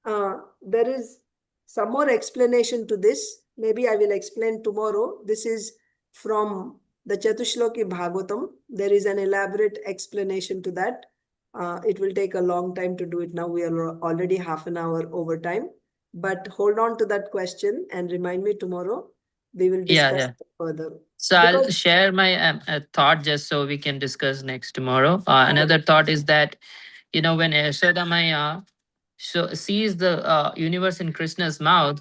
there is some more explanation to this. Maybe I will explain tomorrow. This is from the Chatushloki Bhagavatam. There is an elaborate explanation to that. It will take a long time to do it now. We are already half an hour over time. But hold on to that question and remind me tomorrow. We will discuss further. So I'll share my thought just so we can discuss next tomorrow. Another thought is that, when Yaśodā-Mai sees the universe in Kṛṣṇa's mouth,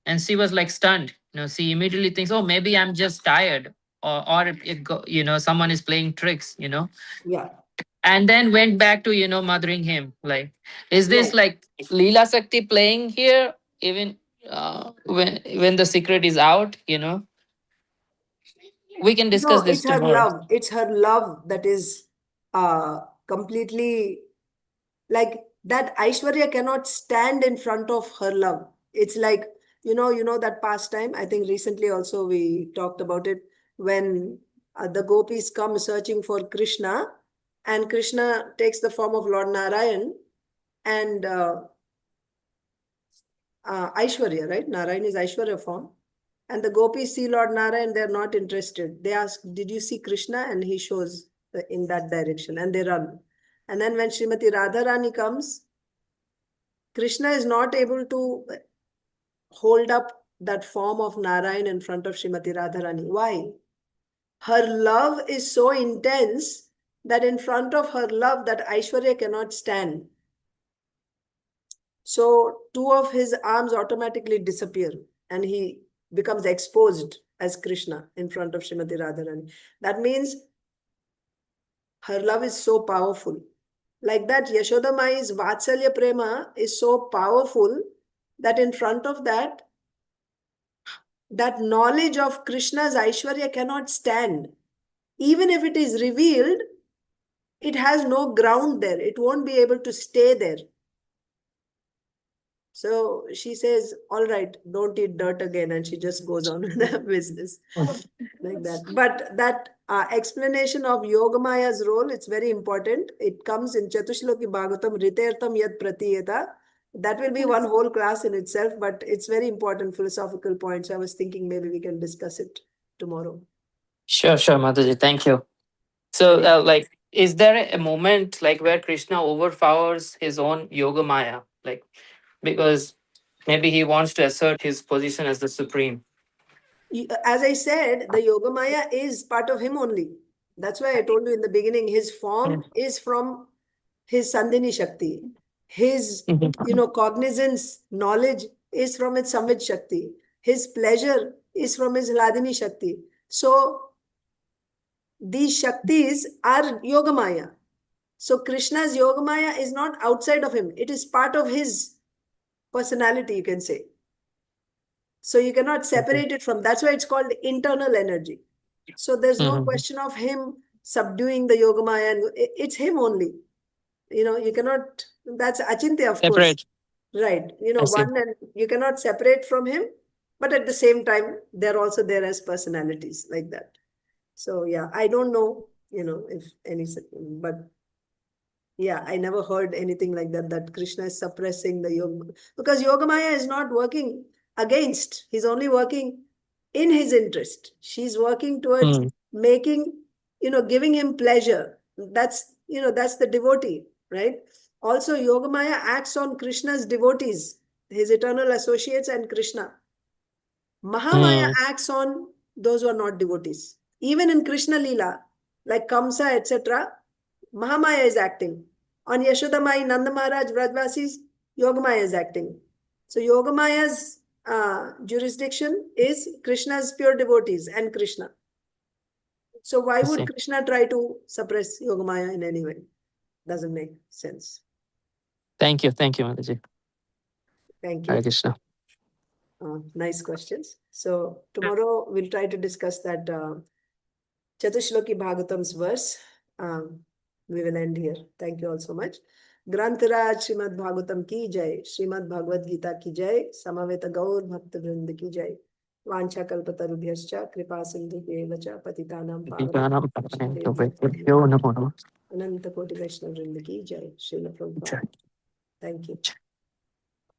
and she was like stunned. She immediately thinks, oh, maybe I'm just tired, or someone is playing tricks. Yeah. And then went back to mothering him. Like, is this like Leela Shakti playing here? Even when the secret is out, we can discuss this it's her tomorrow. love. It's her love that is completely like that. Aishwarya cannot stand in front of her love. It's like, that pastime. I think recently also we talked about it when the gopis come searching for Kṛṣṇa, and Kṛṣṇa takes the form of Lord Narayan and Aishwarya, right? Narayan is Aishwarya form. And the gopis see Lord Narayan, they're not interested. They ask, did you see Kṛṣṇa? And he shows in that direction, and they run. And then when Srimati Radharani comes, Kṛṣṇa is not able to hold up that form of Narayan in front of Srimati Radharani. Why? Her love is so intense that in front of her love, that Aishwarya cannot stand. So two of his arms automatically disappear, and he becomes exposed as Kṛṣṇa in front of Srimati Radharani. That means her love is so powerful. Like that, Yaśodā-Mai's Vatsalya Prema is so powerful that in front of that knowledge of Kṛṣṇa's Aishwarya cannot stand. Even if it is revealed, it has no ground there. It won't be able to stay there. So she says, all right, don't eat dirt again. And she just goes on with her business like that. But that explanation of Yogamaya's role, it's very important. It comes in Chatushloki Bhagavatam, Ritertham Yad Pratiyeta. That will be one whole class in itself, but it's very important philosophical point. So I was thinking maybe we can discuss it tomorrow. Sure, Mataji. Thank you. So, is there a moment like where Kṛṣṇa overpowers his own Yogamaya? Like, because maybe he wants to assert his position as the supreme. As I said, the Yogamaya is part of him only. That's why I told you in the beginning, his form is from his Sandhini Shakti. His, cognizance, knowledge is from its Samvid Shakti. His pleasure is from his Hladini Shakti. So these Shaktis are Yogamaya. So Kṛṣṇa's Yogamaya is not outside of him. It is part of his personality, you can say. So you cannot separate it from, that's why it's called internal energy. So there's no question of him subduing the Yogamaya. And it's him only. You cannot, that's Achintya, of course. Right. One, and you cannot separate from him, but at the same time, they're also there as personalities like that. So yeah, I don't know, if any, but yeah, I never heard anything like that, that Kṛṣṇa is suppressing the Yoga, because Yogamaya is not working against, he's only working in his interest. She's working towards making, giving him pleasure. That's the devotee, right? Also, Yogamaya acts on Kṛṣṇa's devotees, his eternal associates and Kṛṣṇa. Mahamaya acts on those who are not devotees. Even in Kṛṣṇa Leela, like Kamsa, etc., Mahamaya is acting. On Yaśodā-Mai, Nanda Mahārāja, Vrajvasis, Yogamaya is acting. So Yogamaya's jurisdiction is Krishna's pure devotees and Kṛṣṇa. So why would see. Kṛṣṇa try to suppress Yogamaya in any way? Doesn't make sense. Thank you, Mataji. Thank Hare you. Krishna. Nice questions. So tomorrow we'll try to discuss that Chatushloki Bhagavatam's verse. We will end here. Thank you all so much. Grantaraj Srimad Bhagavatam ki jai, Srimad Bhagavad Gita ki jai, Samaveta Gaur Bhakta Vrinda ki jai. Vancha kalpatarubhyascha kripa sindhu evacha patitanam pavanam Ananta Koti Vaishnava Vrinda ki jai. Srila Prabhupada. Thank you.